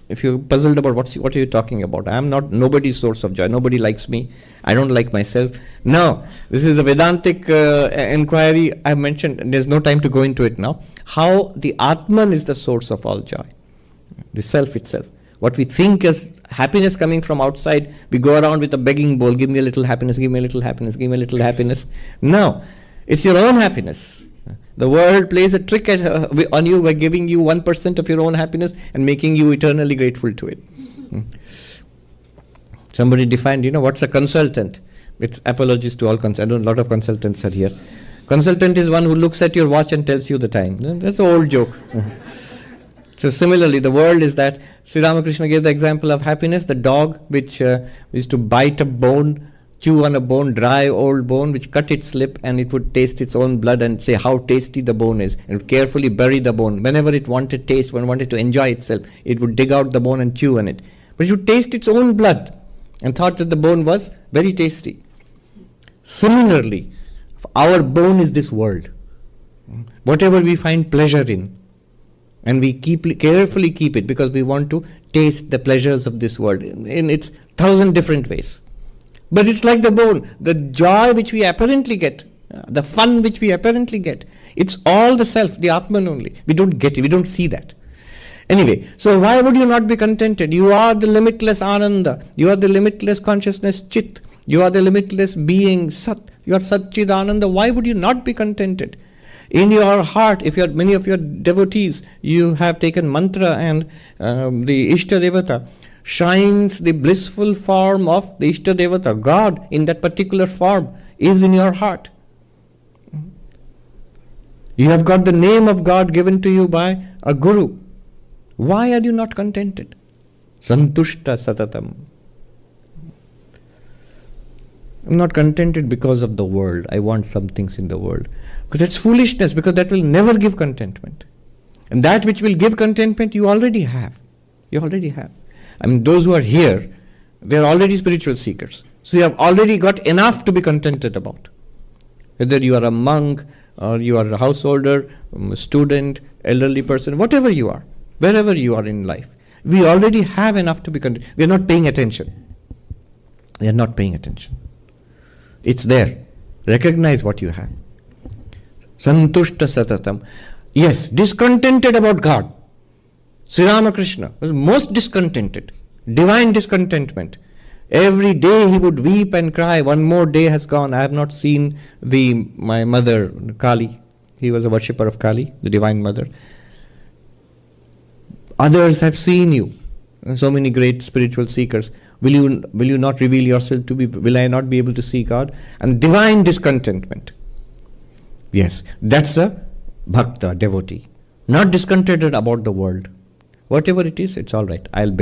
If you're puzzled about what are you talking about, I am not nobody's source of joy. Nobody likes me. I don't like myself. No, this is a Vedantic inquiry I mentioned, and there's no time to go into it now. How the Atman is the source of all joy, the self itself. What we think is happiness coming from outside, we go around with a begging bowl, give me a little happiness, give me a little happiness, give me a little happiness. No, it's your own happiness. The world plays a trick on you by giving you 1% of your own happiness and making you eternally grateful to it. Somebody defined, what's a consultant? It's apologies to all consultants. A lot of consultants are here. Consultant is one who looks at your watch and tells you the time. That's an old joke. So similarly, the world is that. Sri Ramakrishna gave the example of happiness, the dog which used to bite a bone, chew on a bone, dry old bone, which cut its lip, and it would taste its own blood and say how tasty the bone is, and would carefully bury the bone. Whenever it wanted taste, when it wanted to enjoy itself, it would dig out the bone and chew on it. But it would taste its own blood and thought that the bone was very tasty. Similarly, our bone is this world. Whatever we find pleasure in, and we carefully keep it because we want to taste the pleasures of this world in its 1,000 different ways. But it's like the bone, the joy which we apparently get, the fun which we apparently get, it's all the self, the Atman only. We don't get it, we don't see that. Anyway, so why would you not be contented? You are the limitless Ananda, you are the limitless consciousness Chit, you are the limitless being Sat, you are Sat Chid Ananda. Why would you not be contented? In your heart, if many of your devotees, you have taken mantra, and the Ishta Devata shines the blissful form of the Ishta Devata, God in that particular form is in your heart. You have got the name of God given to you by a guru. Why are you not contented? Santuṣṭaḥ satataṃ. I'm not contented because of the world. I want some things in the world. Because that's foolishness, because that will never give contentment. And that which will give contentment, you already have. You already have. I mean, those who are here, they are already spiritual seekers. So you have already got enough to be contented about. Whether you are a monk, or you are a householder, a student, elderly person, whatever you are, wherever you are in life, we already have enough to be content. We are not paying attention. We are not paying attention. It's there. Recognize what you have. Santuṣṭaḥ satataṃ. Yes, discontented about God. Sri Ramakrishna was most discontented. Divine discontentment. Every day he would weep and cry, one more day has gone. I have not seen my mother, Kali. He was a worshipper of Kali, the Divine Mother. Others have seen you. So many great spiritual seekers. Will you not reveal yourself to me? Will I not be able to see God? And divine discontentment. Yes, that's a bhakta, devotee. Not discontented about the world. Whatever it is, it's all right. I'll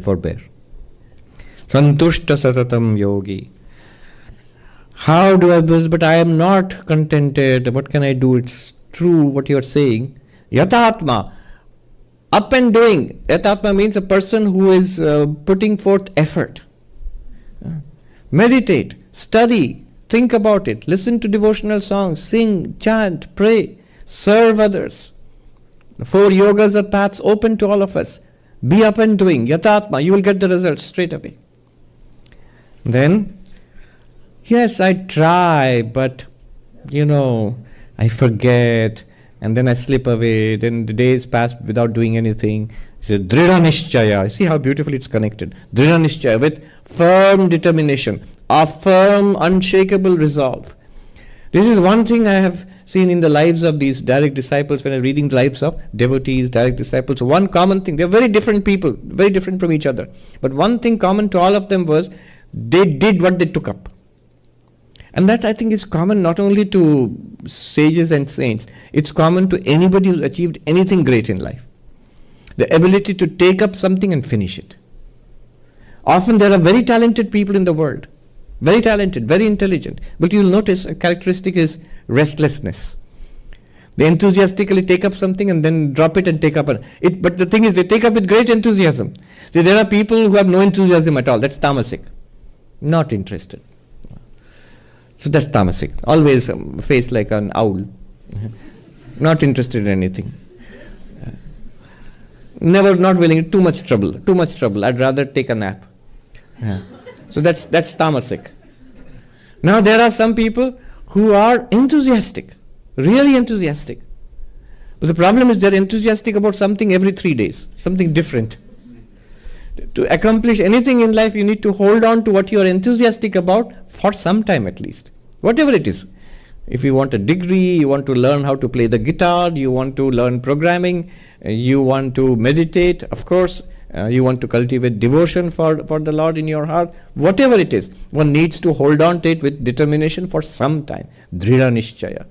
forbear. Santuṣṭaḥ satataṃ yogi. How do I do? But I am not contented. What can I do? It's true what you are saying. Yatātmā. Up and doing. Yatātmā means a person who is putting forth effort. Meditate, study, think about it, listen to devotional songs, sing, chant, pray, serve others. The 4 yogas are paths open to all of us. Be up and doing, yatātmā, you will get the results straight away. Then, yes, I try, but I forget, and then I slip away, then the days pass without doing anything. So, dṛḍhaniścayaḥ, see how beautifully it's connected. dṛḍhaniścayaḥ, with firm determination, a firm, unshakable resolve. This is one thing I have seen in the lives of these direct disciples when I'm reading the lives of devotees, direct disciples. One common thing, they're very different people, very different from each other. But one thing common to all of them was they did what they took up. And that, I think, is common not only to sages and saints, it's common to anybody who's achieved anything great in life. The ability to take up something and finish it. Often there are very talented people in the world, very talented, very intelligent, but you'll notice a characteristic is restlessness. They enthusiastically take up something and then drop it and take up it. But the thing is, they take up with great enthusiasm. See, there are people who have no enthusiasm at all. That's tamasic. Not interested. So that's tamasic. Always face like an owl. Not interested in anything. Never, not willing. Too much trouble. Too much trouble. I'd rather take a nap. So that's tamasic. Now there are some people who are enthusiastic, really enthusiastic. But the problem is they're enthusiastic about something every 3 days, something different. To accomplish anything in life, you need to hold on to what you're enthusiastic about for some time at least. Whatever it is. If you want a degree, you want to learn how to play the guitar, you want to learn programming, you want to meditate, of course, you want to cultivate devotion for the Lord in your heart, whatever it is, one needs to hold on to it with determination for some time. dṛḍhaniścayaḥ.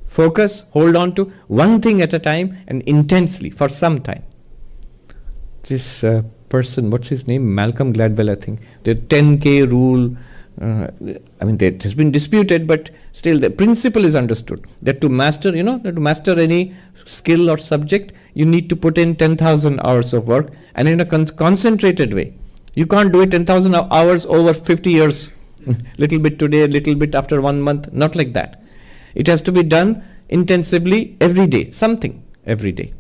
Focus, hold on to one thing at a time and intensely for some time. This person, what's his name? Malcolm Gladwell, I think. The 10K rule, it has been disputed, but still the principle is understood. That to master, to master any skill or subject, you need to put in 10,000 hours of work and in a concentrated way. You can't do it 10,000 hours over 50 years. Little bit today, little bit after 1 month. Not like that. It has to be done intensively every day. Something every day.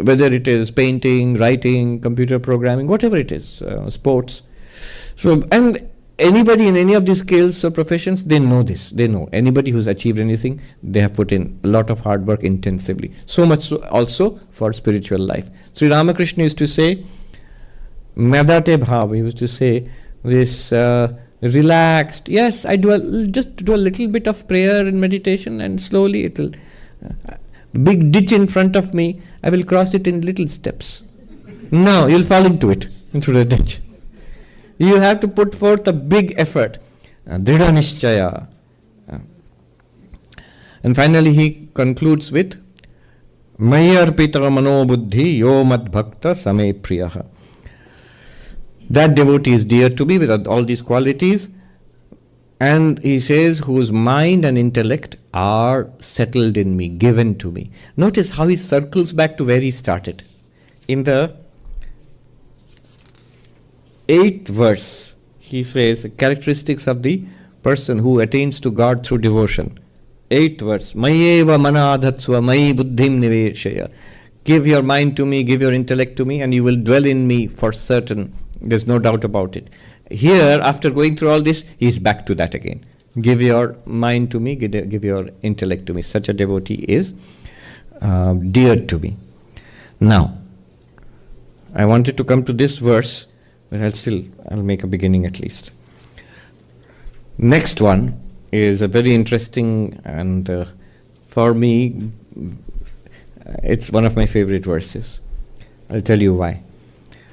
Whether it is painting, writing, computer programming, whatever it is, sports. So, and anybody in any of these skills or professions, they know this. They know. Anybody who's achieved anything, they have put in a lot of hard work intensively. So much so also for spiritual life. Sri Ramakrishna used to say, Madate bhav, he used to say, this relaxed, yes, I just do a little bit of prayer and meditation and slowly it will, big ditch in front of me, I will cross it in little steps. No, you'll fall into the ditch. You have to put forth a big effort. dṛḍhaniścayaḥ. And finally he concludes with mayyarpitamanobuddhiryo madbhaktaḥ same priyaḥ. That devotee is dear to me with all these qualities. And he says, whose mind and intellect are settled in me, given to me. Notice how he circles back to where he started. In the 8th verse, he says, characteristics of the person who attains to God through devotion. 8th verse, mayyeva manādhatsva mayi buddhim niveshaya. Give your mind to me, give your intellect to me, and you will dwell in me for certain. There's no doubt about it. Here, after going through all this, he's back to that again. Give your mind to me, give your intellect to me. Such a devotee is dear to me. Now, I wanted to come to this verse, but I'll make a beginning at least. Next one is a very interesting and for me, it's one of my favorite verses. I'll tell you why.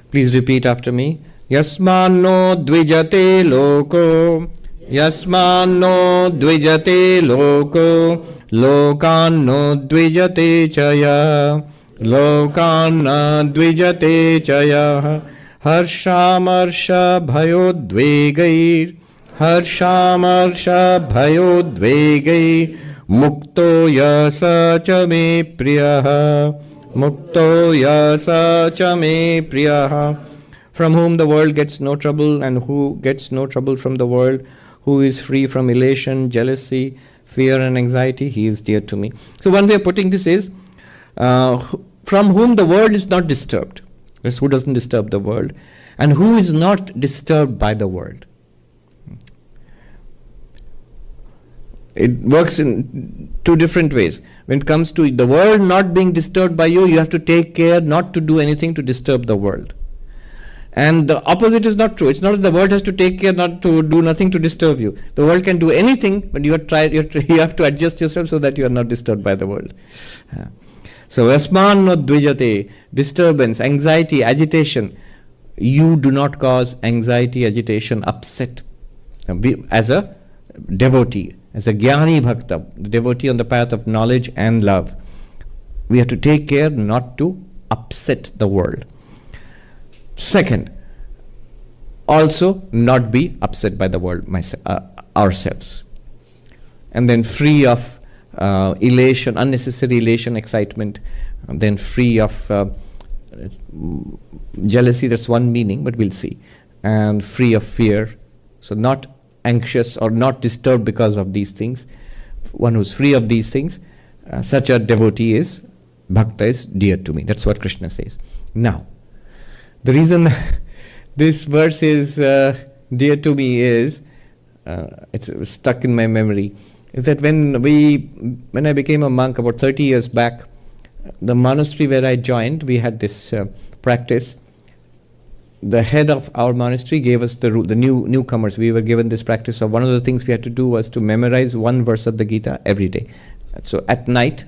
Please repeat after me. Yasmano dvijate loko, yasmano dvijate loko, lokano dvijate chaya, lokana dvijate chaya, harshamarsha bhayodvegair, harshamarsha bhayodvegair, mukto yasa cha me priyaḥ, mukto yasa cha me priyaḥ. From whom the world gets no trouble and who gets no trouble from the world, who is free from elation, jealousy, fear and anxiety, he is dear to me. So one way of putting this is, from whom the world is not disturbed. That's who doesn't disturb the world, and who is not disturbed by the world. It works in two different ways. When it comes to the world not being disturbed by you, you have to take care not to do anything to disturb the world. And the opposite is not true. It's not that the world has to take care not to do nothing to disturb you. The world can do anything, but you have to adjust yourself so that you are not disturbed by the world. So, asman no dvijate, disturbance, anxiety, agitation. You do not cause anxiety, agitation, upset. As a devotee, as a jnani bhakta, the devotee on the path of knowledge and love, we have to take care not to upset the world. Second, also not be upset by the world ourselves. And then free of elation, unnecessary elation, excitement, and then free of jealousy, that's one meaning, but we'll see. And free of fear, so not anxious or not disturbed because of these things. One who's free of these things, such a devotee is, bhakta is dear to me. That's what Krishna says. Now, the reason this verse is dear to me is, it's stuck in my memory, is that when I became a monk about 30 years back, the monastery where I joined, we had this practice. The head of our monastery gave us the newcomers. We were given this practice. So one of the things we had to do was to memorize one verse of the Gita every day. So at night,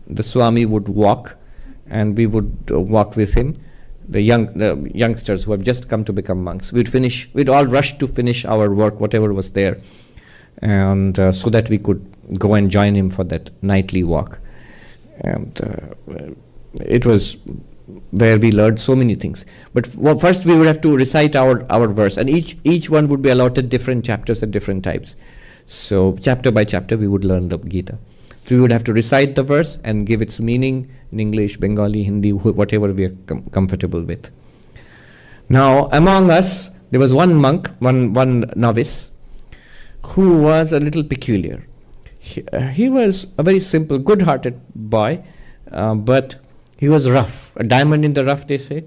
the Swami would walk, and we would walk with him. The youngsters who have just come to become monks, we'd all rush to finish our work, whatever was there, and so that we could go and join him for that nightly walk. And it was where we learned so many things. But first we would have to recite our verse, and each one would be allotted different chapters at different types. So chapter by chapter we would learn the Gita. So we would have to recite the verse and give its meaning in English, Bengali, Hindi, whatever we are comfortable with. Now, among us, there was one monk, one novice, who was a little peculiar. He was a very simple, good-hearted boy, but he was rough, a diamond in the rough, they say.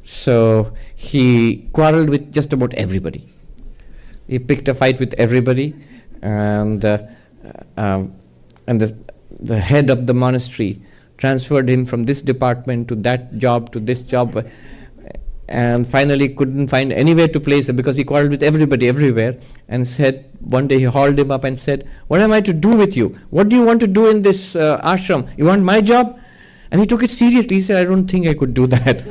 So he quarreled with just about everybody. He picked a fight with everybody, and the head of the monastery transferred him from this department to that job to this job, and finally couldn't find anywhere to place him because he quarreled with everybody everywhere, and said, one day he hauled him up and said, "What am I to do with you? What do you want to do in this ashram? You want my job?" And he took it seriously. He said, "I don't think I could do that."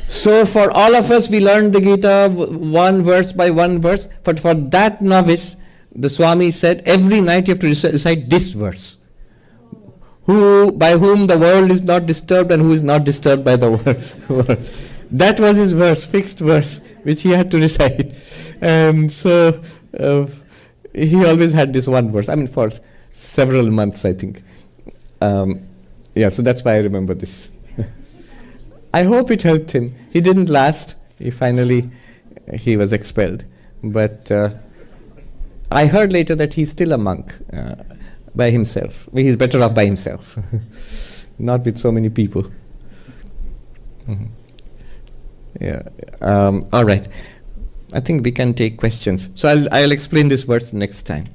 So for all of us, we learned the Gita one verse by one verse. But for that novice, the Swami said, every night you have to recite this verse. By whom the world is not disturbed and who is not disturbed by the world. That was his verse, fixed verse, which he had to recite. And so he always had this one verse. I mean, for several months, I think. So that's why I remember this. I hope it helped him. He didn't last. He was expelled. But I heard later that he's still a monk by himself. He's better off by himself, not with so many people. Mm-hmm. All right. I think we can take questions. So I'll explain this verse next time.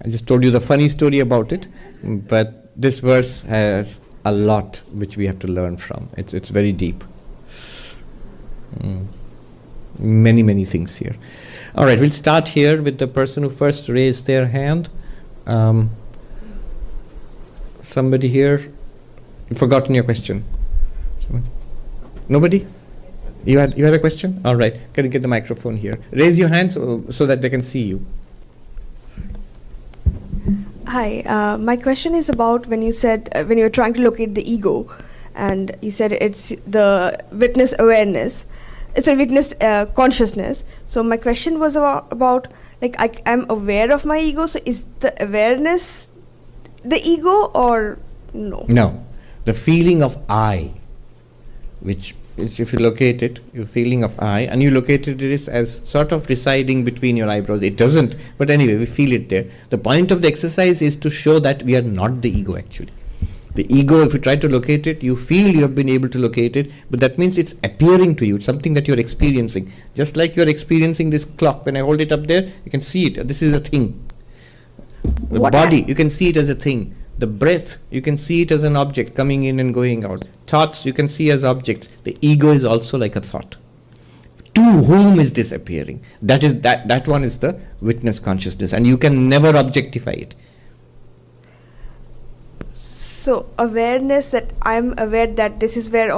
I just told you the funny story about it, but this verse has a lot which we have to learn from. It's very deep. Many things here. All right, we'll start here with the person who first raised their hand. Somebody here? You've forgotten your question. Somebody? Nobody? You had a question? All right. Can you get the microphone here? Raise your hand so that they can see you. Hi. My question is about when you said when you were trying to locate the ego, and you said it's the witness awareness. It's a witness consciousness. So my question was about like I'm aware of my ego. So is the awareness the ego or no? No. The feeling of I, which if you locate it, your feeling of I, and you located it as sort of residing between your eyebrows. It doesn't, but anyway, we feel it there. The point of the exercise is to show that we are not the ego actually. The ego, if you try to locate it, you feel you have been able to locate it, but that means it's appearing to you. It's something that you're experiencing. Just like you're experiencing this clock. When I hold it up there, you can see it. This is a thing. The body, you can see it as a thing. The breath, you can see it as an object coming in and going out. Thoughts, you can see as objects. The ego is also like a thought. To whom is this appearing? That one is the witness consciousness, and you can never objectify it. So awareness, that I'm aware that this is where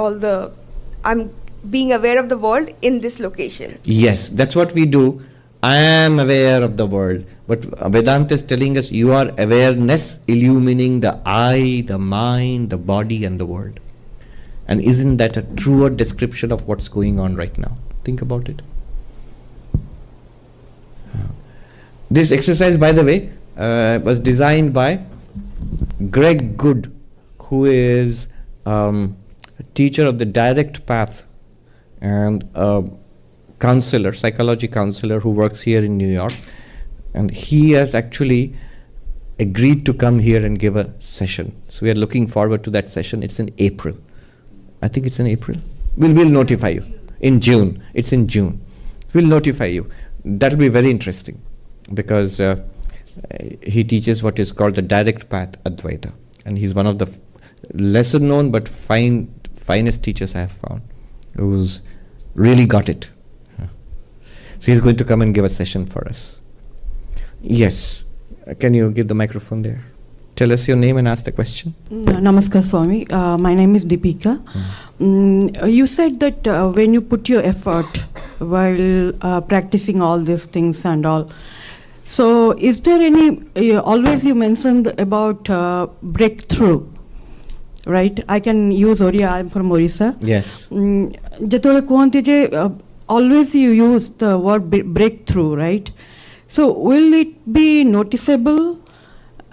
I'm being aware of the world in this location. Yes, that's what we do. I am aware of the world. But Vedanta is telling us you are awareness illumining the I, the mind, the body and the world. And isn't that a truer description of what's going on right now? Think about it. This exercise, by the way, was designed by Greg Good, who is a teacher of the direct path and a counselor, psychology counselor who works here in New York. And he has actually agreed to come here and give a session. So we are looking forward to that session. It's in April. I think it's in April. We'll notify you. In June. It's in June. We'll notify you. That'll be very interesting because he teaches what is called the direct path Advaita. And he's one of the lesser known but finest teachers I have found who's really got it. So he's going to come and give a session for us. Yes. Can you give the microphone there? Tell us your name and ask the question. Namaskar, Swami. My name is Deepika. You said that when you put your effort while practicing all these things and all, so is there any, always you mentioned about breakthrough, right? I can use Oriya, I'm from Orissa. Yes. Always you use the word breakthrough, right? So will it be noticeable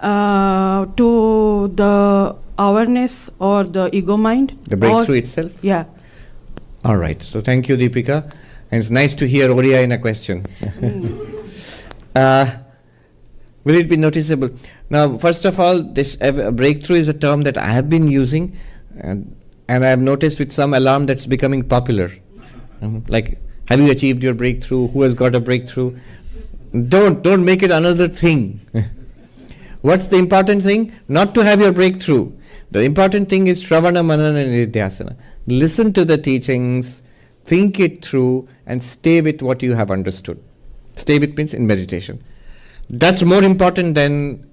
to the awareness or the ego mind? The breakthrough itself? Yeah. All right. So thank you, Deepika. And it's nice to hear Oriya in a question. Will it be noticeable? Now, first of all, this breakthrough is a term that I have been using, and I have noticed with some alarm that's becoming popular. Like, have you achieved your breakthrough? Who has got a breakthrough? Don't make it another thing. What's the important thing? Not to have your breakthrough. The important thing is Shravana, Manana and Nidhyasana. Listen to the teachings, think it through, and stay with what you have understood. Stay with means in meditation. That's more important than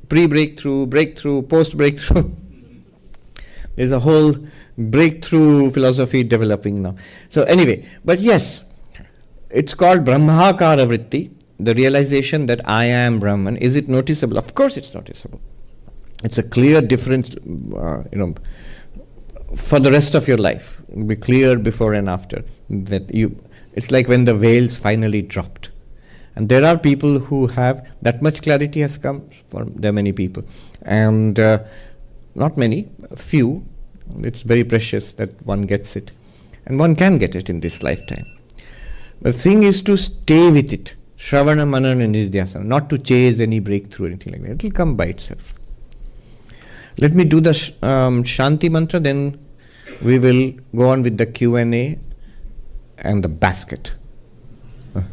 pre-breakthrough, breakthrough, post-breakthrough. There's a whole breakthrough philosophy developing now. So anyway, but yes, it's called Brahmākāra vritti, the realization that I am Brahman. Is it noticeable? Of course it's noticeable. It's a clear difference, for the rest of your life. It will be clear before and after. It's like when the veils finally dropped. And there are people who have, that much clarity has come for there are many people. And not many, a few. It's very precious that one gets it. And one can get it in this lifetime. The thing is to stay with it. Shravana, Manana and Nidhyasana. Not to chase any breakthrough or anything like that. It will come by itself. Let me do the Shanti mantra, then we will go on with the Q&A and the basket. Om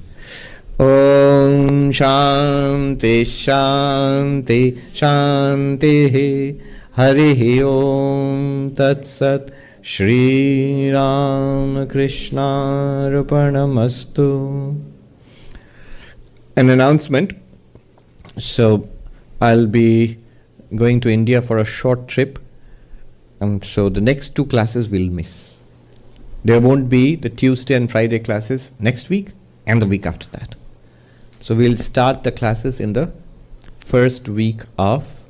Shanti Shanti Shanti Harihi Om Tat Sat Shri Ram Krishna Arpanamastu. An announcement. So I'll be going to India for a short trip, and so the next 2 classes we'll miss. There won't be the Tuesday and Friday classes next week and the week after that. So we'll start the classes in the first week of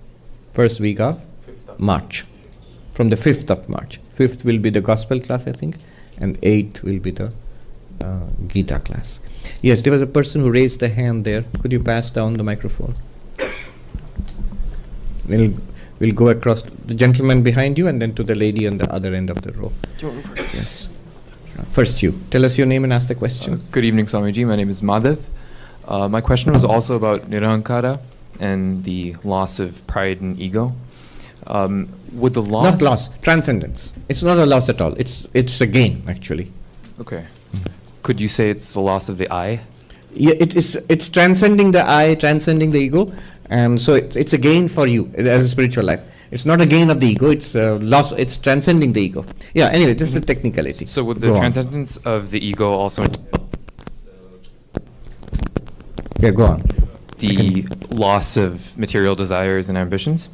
March, from the 5th of March. 5th will be the gospel class, I think, and 8th will be the Gita class. Yes, there was a person who raised the hand there. Could you pass down the microphone? We'll go across the gentleman behind you and then to the lady on the other end of the row. Yes. First you. Tell us your name and ask the question. Good evening, Swamiji. My name is Madhav. My question was also about nirahaṅkāraḥ and the loss of pride and ego. Would the loss... Not loss, transcendence. It's not a loss at all. It's a gain, actually. Okay. Could you say it's the loss of the I? Yeah, it's transcending the I, transcending the ego, and so it's a gain for you as a spiritual life. It's not a gain of the ego, it's a loss, it's transcending the ego. Yeah, anyway, this is a technicality. So would the transcendence of the ego also... Yeah, go on. The loss of material desires and ambitions?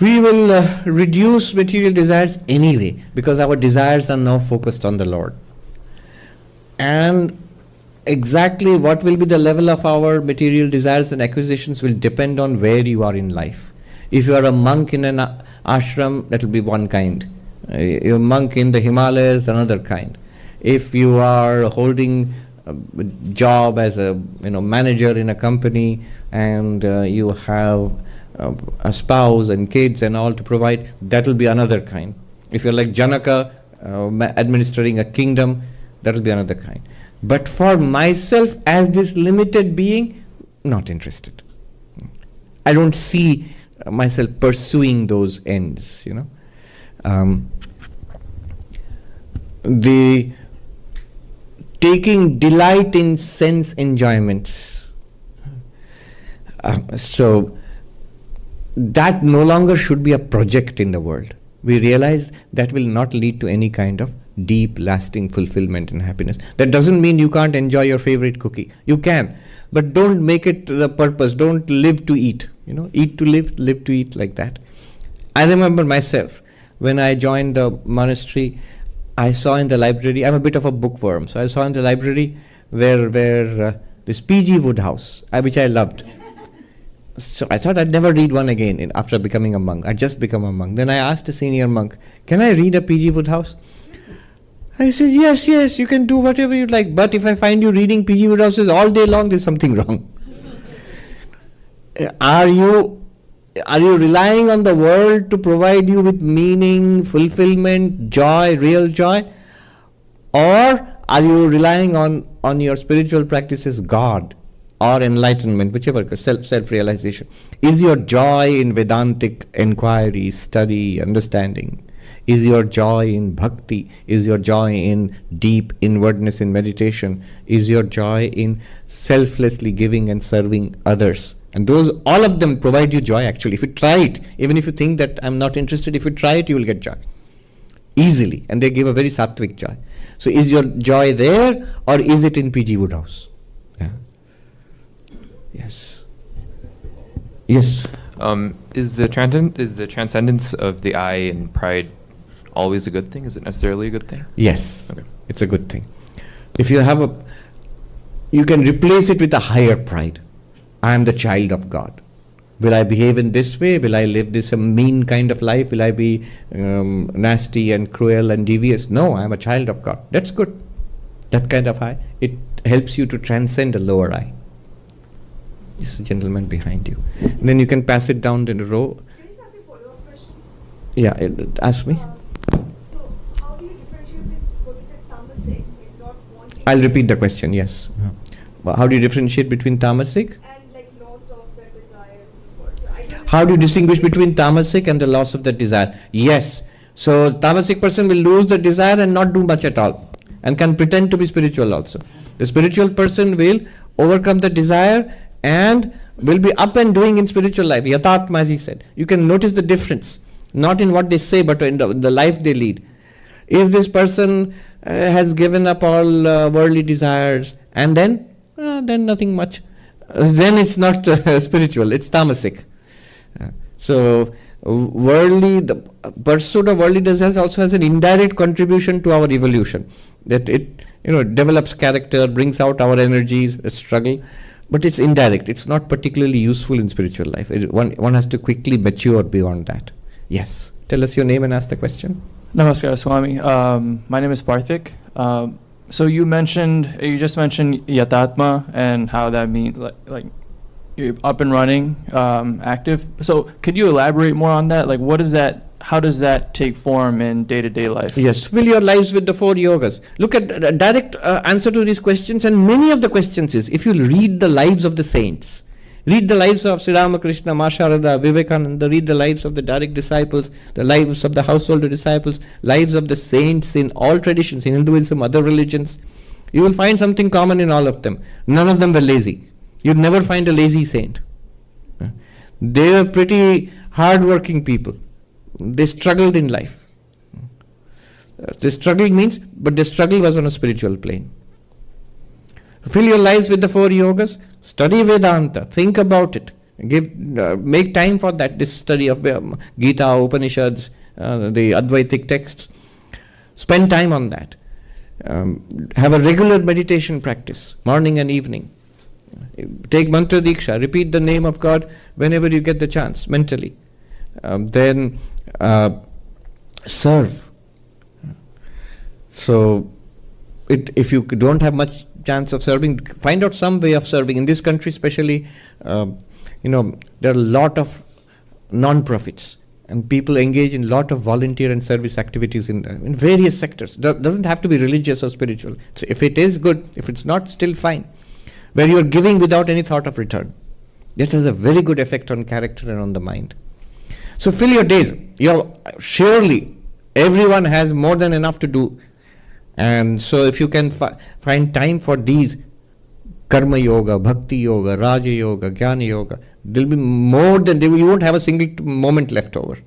We will reduce material desires anyway, because our desires are now focused on the Lord. And exactly what will be the level of our material desires and acquisitions will depend on where you are in life. If you are a monk in an ashram, that will be one kind. You're a monk in the Himalayas, another kind. If you are holding a job as a manager in a company and you have a spouse and kids and all to provide, that will be another kind. If you're like Janaka, administering a kingdom, that will be another kind. But for myself as this limited being, not interested. I don't see myself pursuing those ends, The taking delight in sense enjoyments. So that no longer should be a project in the world. We realize that will not lead to any kind of deep, lasting fulfillment and happiness. That doesn't mean you can't enjoy your favorite cookie. You can, but don't make it the purpose. Don't live to eat. Eat to live, live to eat, like that. I remember myself when I joined the monastery. I saw in the library. I'm a bit of a bookworm, so I saw in the library where this P.G. Woodhouse, which I loved. So I thought I'd never read one again after becoming a monk. I'd just become a monk. Then I asked a senior monk, "Can I read a P.G. Woodhouse?" I said, yes, you can do whatever you like. But if I find you reading P.G. Woodhouses all day long, there's something wrong. Are you relying on the world to provide you with meaning, fulfillment, joy, real joy? Or are you relying on your spiritual practices, God, or enlightenment, whichever, self-realization? Is your joy in Vedantic inquiry, study, understanding? Is your joy in bhakti? Is your joy in deep inwardness in meditation? Is your joy in selflessly giving and serving others? And those, all of them provide you joy actually. If you try it, even if you think that I'm not interested, if you try it, you will get joy. Easily. And they give a very sattvic joy. So is your joy there or is it in P.G. Woodhouse? Yeah. Yes. Yes. Is the transcendence of the I and pride always a good thing? Is it necessarily a good thing? Yes. Okay. It's a good thing. If you have you can replace it with a higher pride. I am the child of God. Will I behave in this way? Will I live this mean kind of life? Will I be nasty and cruel and devious? No, I am a child of God. That's good. That kind of I. It helps you to transcend a lower I. This is a gentleman behind you. And then you can pass it down in a row. Can I just ask a follow-up question? Yeah, ask me. So, how do you differentiate with what you said, tamasic, like not wanting? I'll repeat the question, yes. How do you differentiate between tamasic? And like loss of the desire. How do you distinguish between tamasic and the loss of the desire? Yes. So, tamasic person will lose the desire and not do much at all. And can pretend to be spiritual also. The spiritual person will overcome the desire and will be up and doing in spiritual life. Yatātmā, as he said. You can notice the difference. Not in what they say, but in the life they lead. Is this person has given up all worldly desires and then nothing much. Then it's not spiritual, it's tamasic. So the pursuit of worldly desires also has an indirect contribution to our evolution. That it develops character, brings out our energies, a struggle. But it's indirect. It's not particularly useful in spiritual life. One has to quickly mature beyond that. Yes. Tell us your name and ask the question. Namaskar, Swami. My name is Parthik. So you just mentioned yatātmā and how that means like you're up and running, active. So could you elaborate more on that? Like, what is that? How does that take form in day-to-day life? Yes, fill your lives with the 4 yogas. Look at a direct answer to these questions, and many of the questions is, if you read the lives of the saints, read the lives of Sri Ramakrishna, Ma Sharada, Vivekananda, read the lives of the direct disciples, the lives of the household disciples, lives of the saints in all traditions, in Hinduism, other religions, you will find something common in all of them. None of them were lazy. You'd never find a lazy saint. They were pretty hard-working people. They struggled in life. The struggle means, but the struggle was on a spiritual plane. Fill your lives with the 4 yogas, study Vedanta, think about it, make time for that, this study of Gita, Upanishads, the Advaitic texts. Spend time on that. Have a regular meditation practice, morning and evening. Take mantra diksha, repeat the name of God whenever you get the chance, mentally. Then serve. So, if you don't have much chance of serving, find out some way of serving. In this country especially, there are a lot of non-profits, and people engage in a lot of volunteer and service activities in various sectors. Doesn't have to be religious or spiritual. So if it is, good. If it's not, still fine. Where you are giving without any thought of return. This has a very good effect on character and on the mind. So fill your days. Surely everyone has more than enough to do. And so if you can find time for these karma yoga, bhakti yoga, raja yoga, jnana yoga, there'll be more than, you won't have a single moment left over.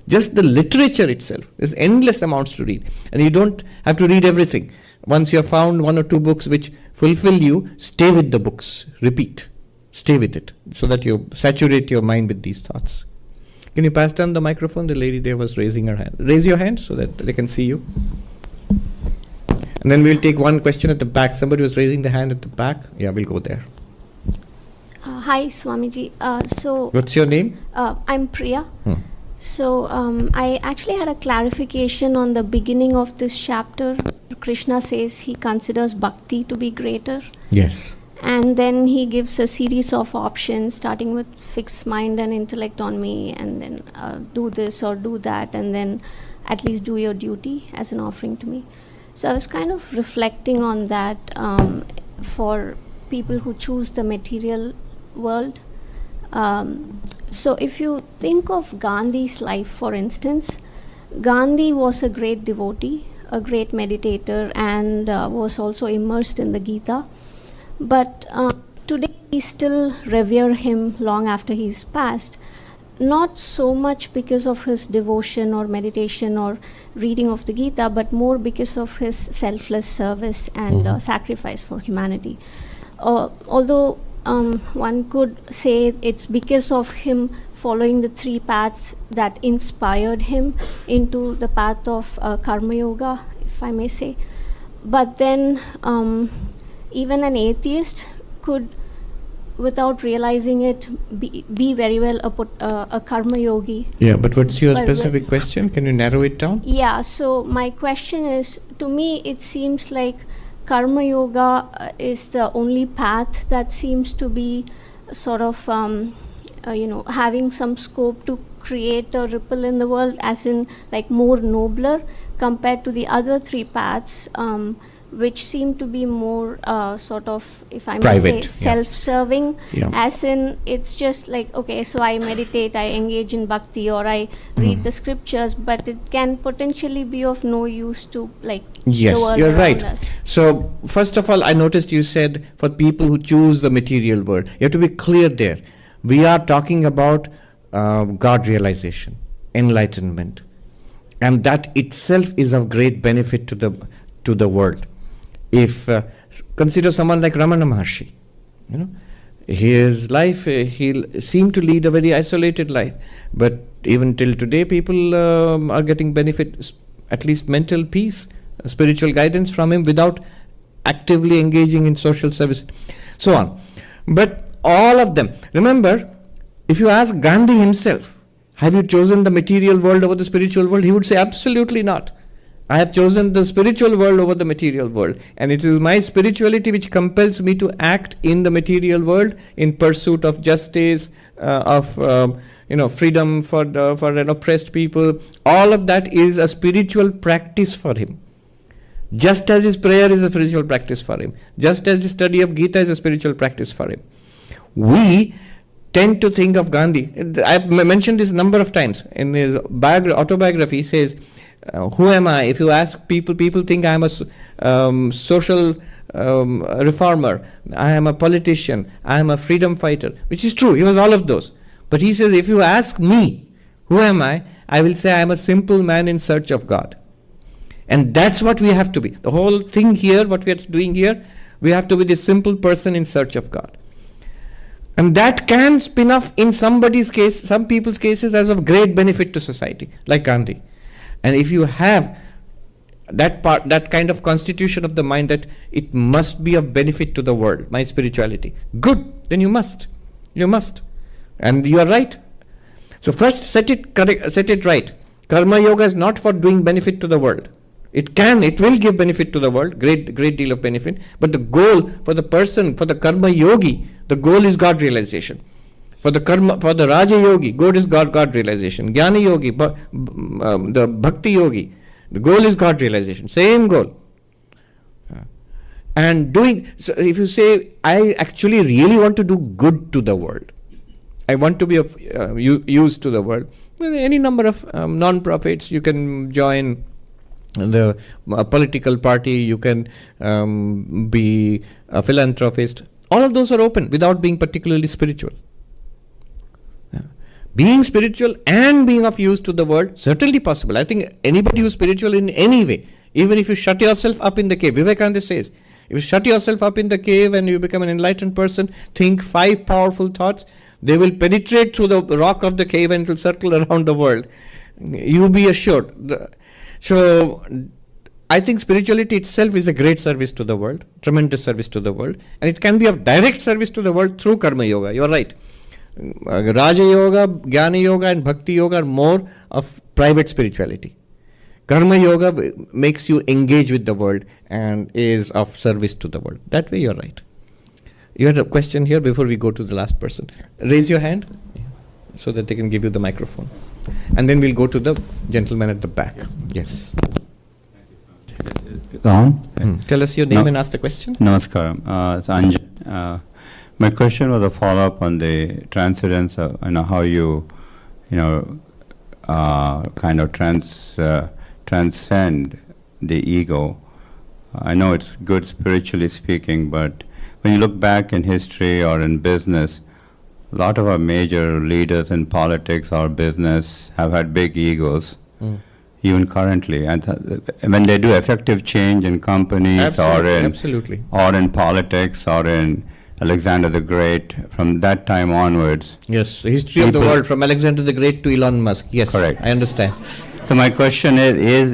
Just the literature itself, there's endless amounts to read. And you don't have to read everything. Once you have found 1 or 2 books which fulfill you, stay with the books, repeat, stay with it, so that you saturate your mind with these thoughts. Can you pass down the microphone? The lady there was raising her hand. Raise your hand so that they can see you. And then we'll take one question at the back. Somebody was raising the hand at the back. Yeah, we'll go there. Hi, Swamiji. What's your name? I'm Priya. So I actually had a clarification on the beginning of this chapter. Krishna says he considers bhakti to be greater. Yes. And then he gives a series of options, starting with fixed mind and intellect on me, and then do this or do that, and then at least do your duty as an offering to me. So I was kind of reflecting on that for people who choose the material world. So if you think of Gandhi's life, for instance, Gandhi was a great devotee, a great meditator, and was also immersed in the Gita. But today we still revere him long after he's passed, not so much because of his devotion or meditation or reading of the Gita, but more because of his selfless service and sacrifice for humanity. Although one could say it's because of him following the 3 paths that inspired him into the path of karma yoga, if I may say. But then even an atheist could, without realizing it, be very well a karma yogi. Yeah, but what's your specific question? Can you narrow it down? Yeah, so my question is, to me it seems like karma yoga is the only path that seems to be sort of having some scope to create a ripple in the world, as in like more nobler compared to the other 3 paths, which seem to be more sort of, if I may say, self-serving, as in it's just like, okay, so I meditate, I engage in bhakti, or I read the scriptures, but it can potentially be of no use to the world you're around right. us. So first of all, I noticed you said for people who choose the material world. You have to be clear there. We are talking about God realization, enlightenment, and that itself is of great benefit to the world. If consider someone like Ramana Maharshi, his life, he seemed to lead a very isolated life, but even till today people are getting benefit, at least mental peace, spiritual guidance from him without actively engaging in social service, so on. But all of them, remember, if you ask Gandhi himself, have you chosen the material world over the spiritual world, he would say absolutely not. I have chosen the spiritual world over the material world, and it is my spirituality which compels me to act in the material world in pursuit of justice, freedom for an oppressed people. All of that is a spiritual practice for him. Just as his prayer is a spiritual practice for him, just as the study of Gita is a spiritual practice for him. We tend to think of Gandhi. I've mentioned this a number of times. In his autobiography, he says, who am I? If you ask people think I am a social reformer, I am a politician, I am a freedom fighter, which is true. He was all of those. But he says, if you ask me, who am I will say I am a simple man in search of God. And that's what we have to be. The whole thing here, what we are doing here, we have to be this simple person in search of God. And that can spin off in somebody's case, some people's cases, as of great benefit to society, like Gandhi. And if you have that kind of constitution of the mind that it must be of benefit to the world, my spirituality, good, then you must. You must. And you are right. So first set it right. Karma yoga is not for doing benefit to the world. It will give benefit to the world, great deal of benefit. But the goal for the person, for the karma yogi, the goal is God realization. For the Raja yogi, goal is God realization. Jnana yogi, the bhakti yogi, the goal is God realization. Same goal. And so if you say, I actually really want to do good to the world, I want to be of use to the world, well, any number of non-profits, you can join the political party, you can be a philanthropist. All of those are open without being particularly spiritual. Being spiritual and being of use to the world, certainly possible. I think anybody who's spiritual in any way, even if you shut yourself up in the cave, Vivekananda says, if you shut yourself up in the cave and you become an enlightened person, think 5 powerful thoughts, they will penetrate through the rock of the cave and will circle around the world. You be assured. So I think spirituality itself is a great service to the world, tremendous service to the world, and it can be of direct service to the world through karma yoga. You are right. Raja yoga, Jnana yoga and Bhakti yoga are more of private spirituality. Karma yoga makes you engage with the world and is of service to the world. That way you are right. You had a question here before we go to the last person. Raise your hand so that they can give you the microphone. And then we'll go to the gentleman at the back. Yes. Tell us your name and ask the question. Namaskaram. It's Anjan. My question was a follow-up on the transcendence of how you kind of transcend the ego. I know it's good spiritually speaking, but when you look back in history or in business, a lot of our major leaders in politics or business have had big egos, even currently. And when they do effective change in companies or in politics or in Alexander the Great, from that time onwards. Yes, the history of the world from Alexander the Great to Elon Musk. Yes, correct. I understand. So my question is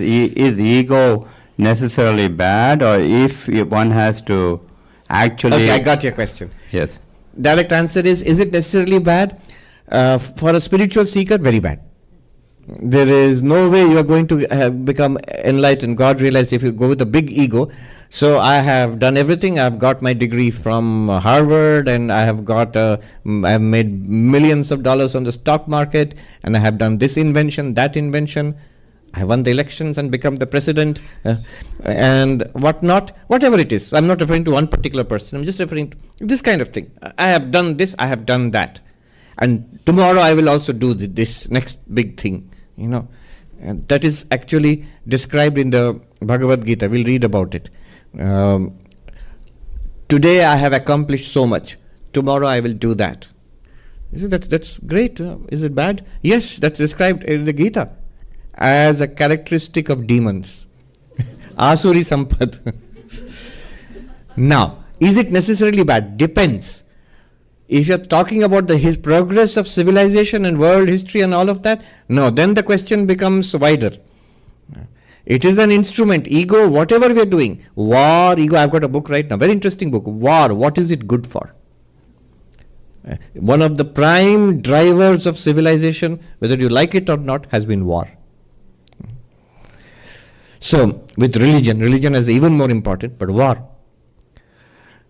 ego necessarily bad, or if one has to actually... Okay, I got your question. Yes. Direct answer is it necessarily bad? For a spiritual seeker, very bad. There is no way you are going to become enlightened, God realized, if you go with a big ego. So I have done everything. I've got my degree from Harvard, and I have made millions of dollars on the stock market, and I have done this invention, that invention. I won the elections and become the president, and whatnot, whatever it is. I'm not referring to one particular person. I'm just referring to this kind of thing. I have done this, I have done that. And tomorrow I will also do this next big thing, And that is actually described in the Bhagavad Gita. We'll read about it. Today I have accomplished so much. Tomorrow I will do that. That's great. Is it bad? Yes, that's described in the Gita as a characteristic of demons. Asuri sampad. Now, is it necessarily bad? Depends. If you're talking about his progress of civilization and world history and all of that, no, then the question becomes wider. It is an instrument. Ego, whatever we are doing, war, ego, I've got a book right now, very interesting book, War, what is it good for? One of the prime drivers of civilization, whether you like it or not, has been war. So, with religion is even more important, but war.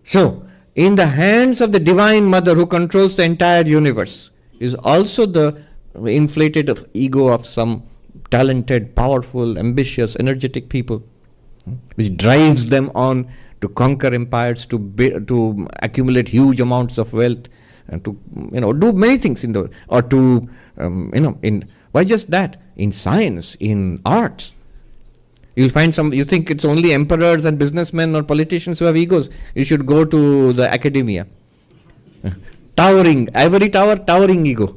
So, in the hands of the Divine Mother who controls the entire universe is also the inflated ego of some talented, powerful, ambitious, energetic people, which drives them on to conquer empires, to accumulate huge amounts of wealth, and to do many things in the world, or to in why just that, in science, in arts. You'll find you think it's only emperors and businessmen or politicians who have egos. You should go to the academia. Towering, ivory tower, towering ego.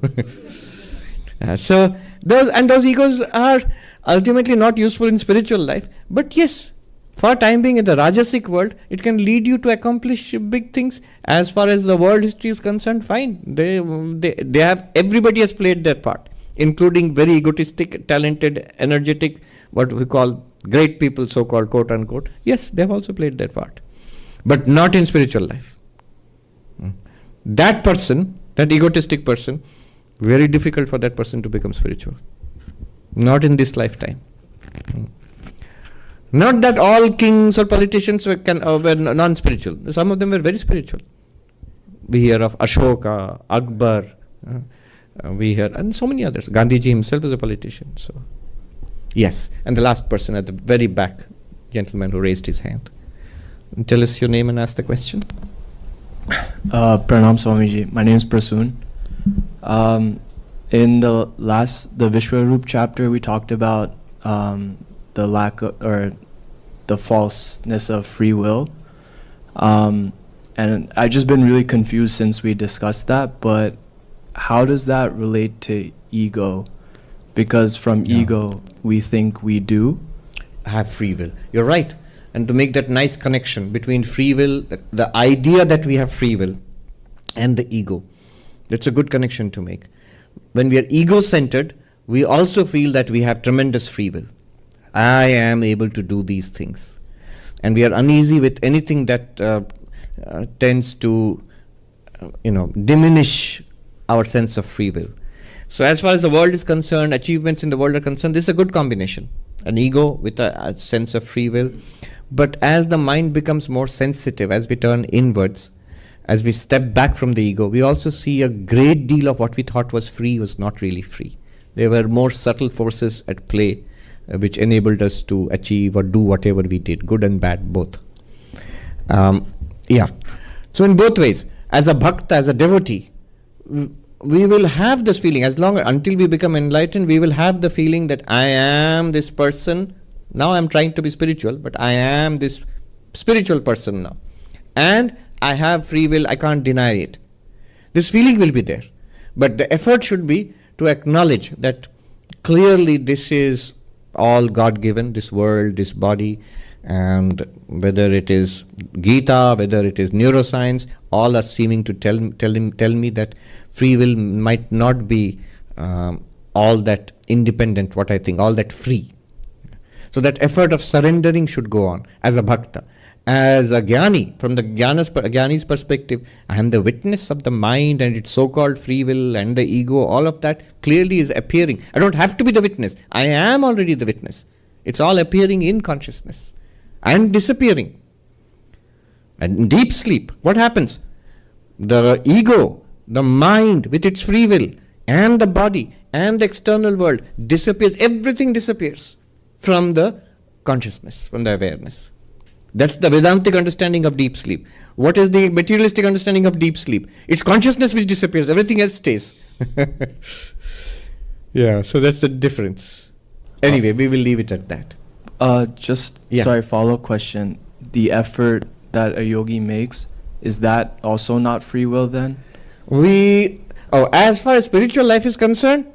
So those egos are ultimately not useful in spiritual life. But yes, for time being in the Rajasic world, it can lead you to accomplish big things. As far as the world history is concerned, fine. They have, everybody has played their part, including very egotistic, talented, energetic, what we call great people, so-called, quote unquote. Yes, they have also played their part, but not in spiritual life. That person, that egotistic person, very difficult for that person to become spiritual. Not in this lifetime. Not that all kings or politicians were non-spiritual. Some of them were very spiritual. We hear of Ashoka, Akbar, we hear, and so many others. Gandhiji himself is a politician. So, yes. And the last person at the very back, gentleman who raised his hand. Tell us your name and ask the question. Pranam Swamiji. My name is Prasoon. In the Vishwarup chapter, we talked about the lack of, or the falseness of free will. And I've just been really confused since we discussed that, but how does that relate to ego? Because from ego, we think we do have free will. You're right. And to make that nice connection between free will, the idea that we have free will, and the ego, that's a good connection to make. When we are ego-centered, we also feel that we have tremendous free will. I am able to do these things. And we are uneasy with anything that tends to, diminish our sense of free will. So as far as the world is concerned, achievements in the world are concerned, this is a good combination. An ego with a sense of free will. But as the mind becomes more sensitive, as we turn inwards, as we step back from the ego, we also see a great deal of what we thought was free was not really free. There were more subtle forces at play which enabled us to achieve or do whatever we did, good and bad, both. So in both ways, as a bhakta, as a devotee, we will have this feeling, until we become enlightened, we will have the feeling that I am this person. Now I'm trying to be spiritual, but I am this spiritual person now. And I have free will, I can't deny it. This feeling will be there. But the effort should be to acknowledge that clearly this is all God-given, this world, this body, and whether it is Gita, whether it is neuroscience, all are seeming to tell me that free will might not be all that independent, what I think, all that free. So that effort of surrendering should go on as a bhakta. As a jnani, from the jnani's perspective, I am the witness of the mind and its so-called free will and the ego, all of that clearly is appearing. I don't have to be the witness. I am already the witness. It's all appearing in consciousness and disappearing. And in deep sleep, what happens? The ego, the mind with its free will, and the body and the external world disappears. Everything disappears from the consciousness, from the awareness. That's the Vedantic understanding of deep sleep. What is the materialistic understanding of deep sleep? It's consciousness which disappears, everything else stays. So that's the difference. Anyway, we will leave it at that. Follow-up question. The effort that a yogi makes, is that also not free will then? As far as spiritual life is concerned,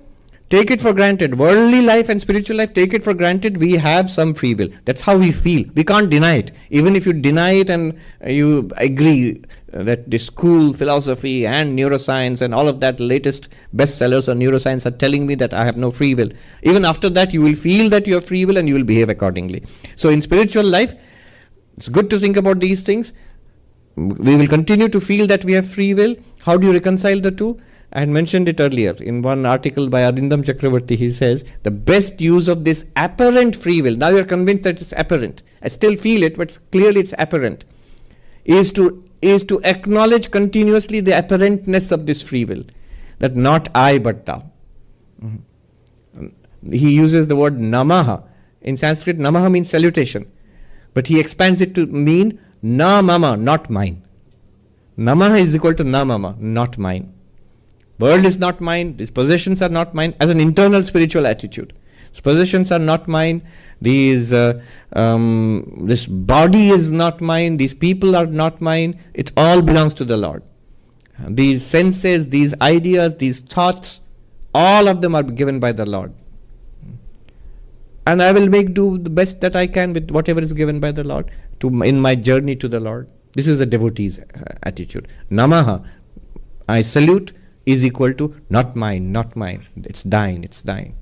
take it for granted. Worldly life and spiritual life, take it for granted. We have some free will. That's how we feel. We can't deny it. Even if you deny it and you agree that this cool philosophy and neuroscience and all of that latest bestsellers on neuroscience are telling me that I have no free will. Even after that, you will feel that you have free will and you will behave accordingly. So in spiritual life, it's good to think about these things. We will continue to feel that we have free will. How do you reconcile the two? I had mentioned it earlier in one article by Arindam Chakravarti. He says the best use of this apparent free will, now you are convinced that it's apparent, I still feel it, but clearly it's apparent, is to acknowledge continuously the apparentness of this free will, that not I but thou. He uses the word namaha. In Sanskrit, namaha means salutation, but he expands it to mean na mama, not mine. Namaha is equal to na mama, not mine. World is not mine, these possessions are not mine, as an internal spiritual attitude. These possessions are not mine, this body is not mine, these people are not mine, it all belongs to the Lord. These senses, these ideas, these thoughts, all of them are given by the Lord. And I will do the best that I can with whatever is given by the Lord in my journey to the Lord. This is the devotee's attitude. Namaha, I salute, is equal to not mine, not mine. It's thine, it's thine.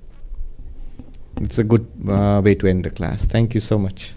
It's a good way to end the class. Thank you so much.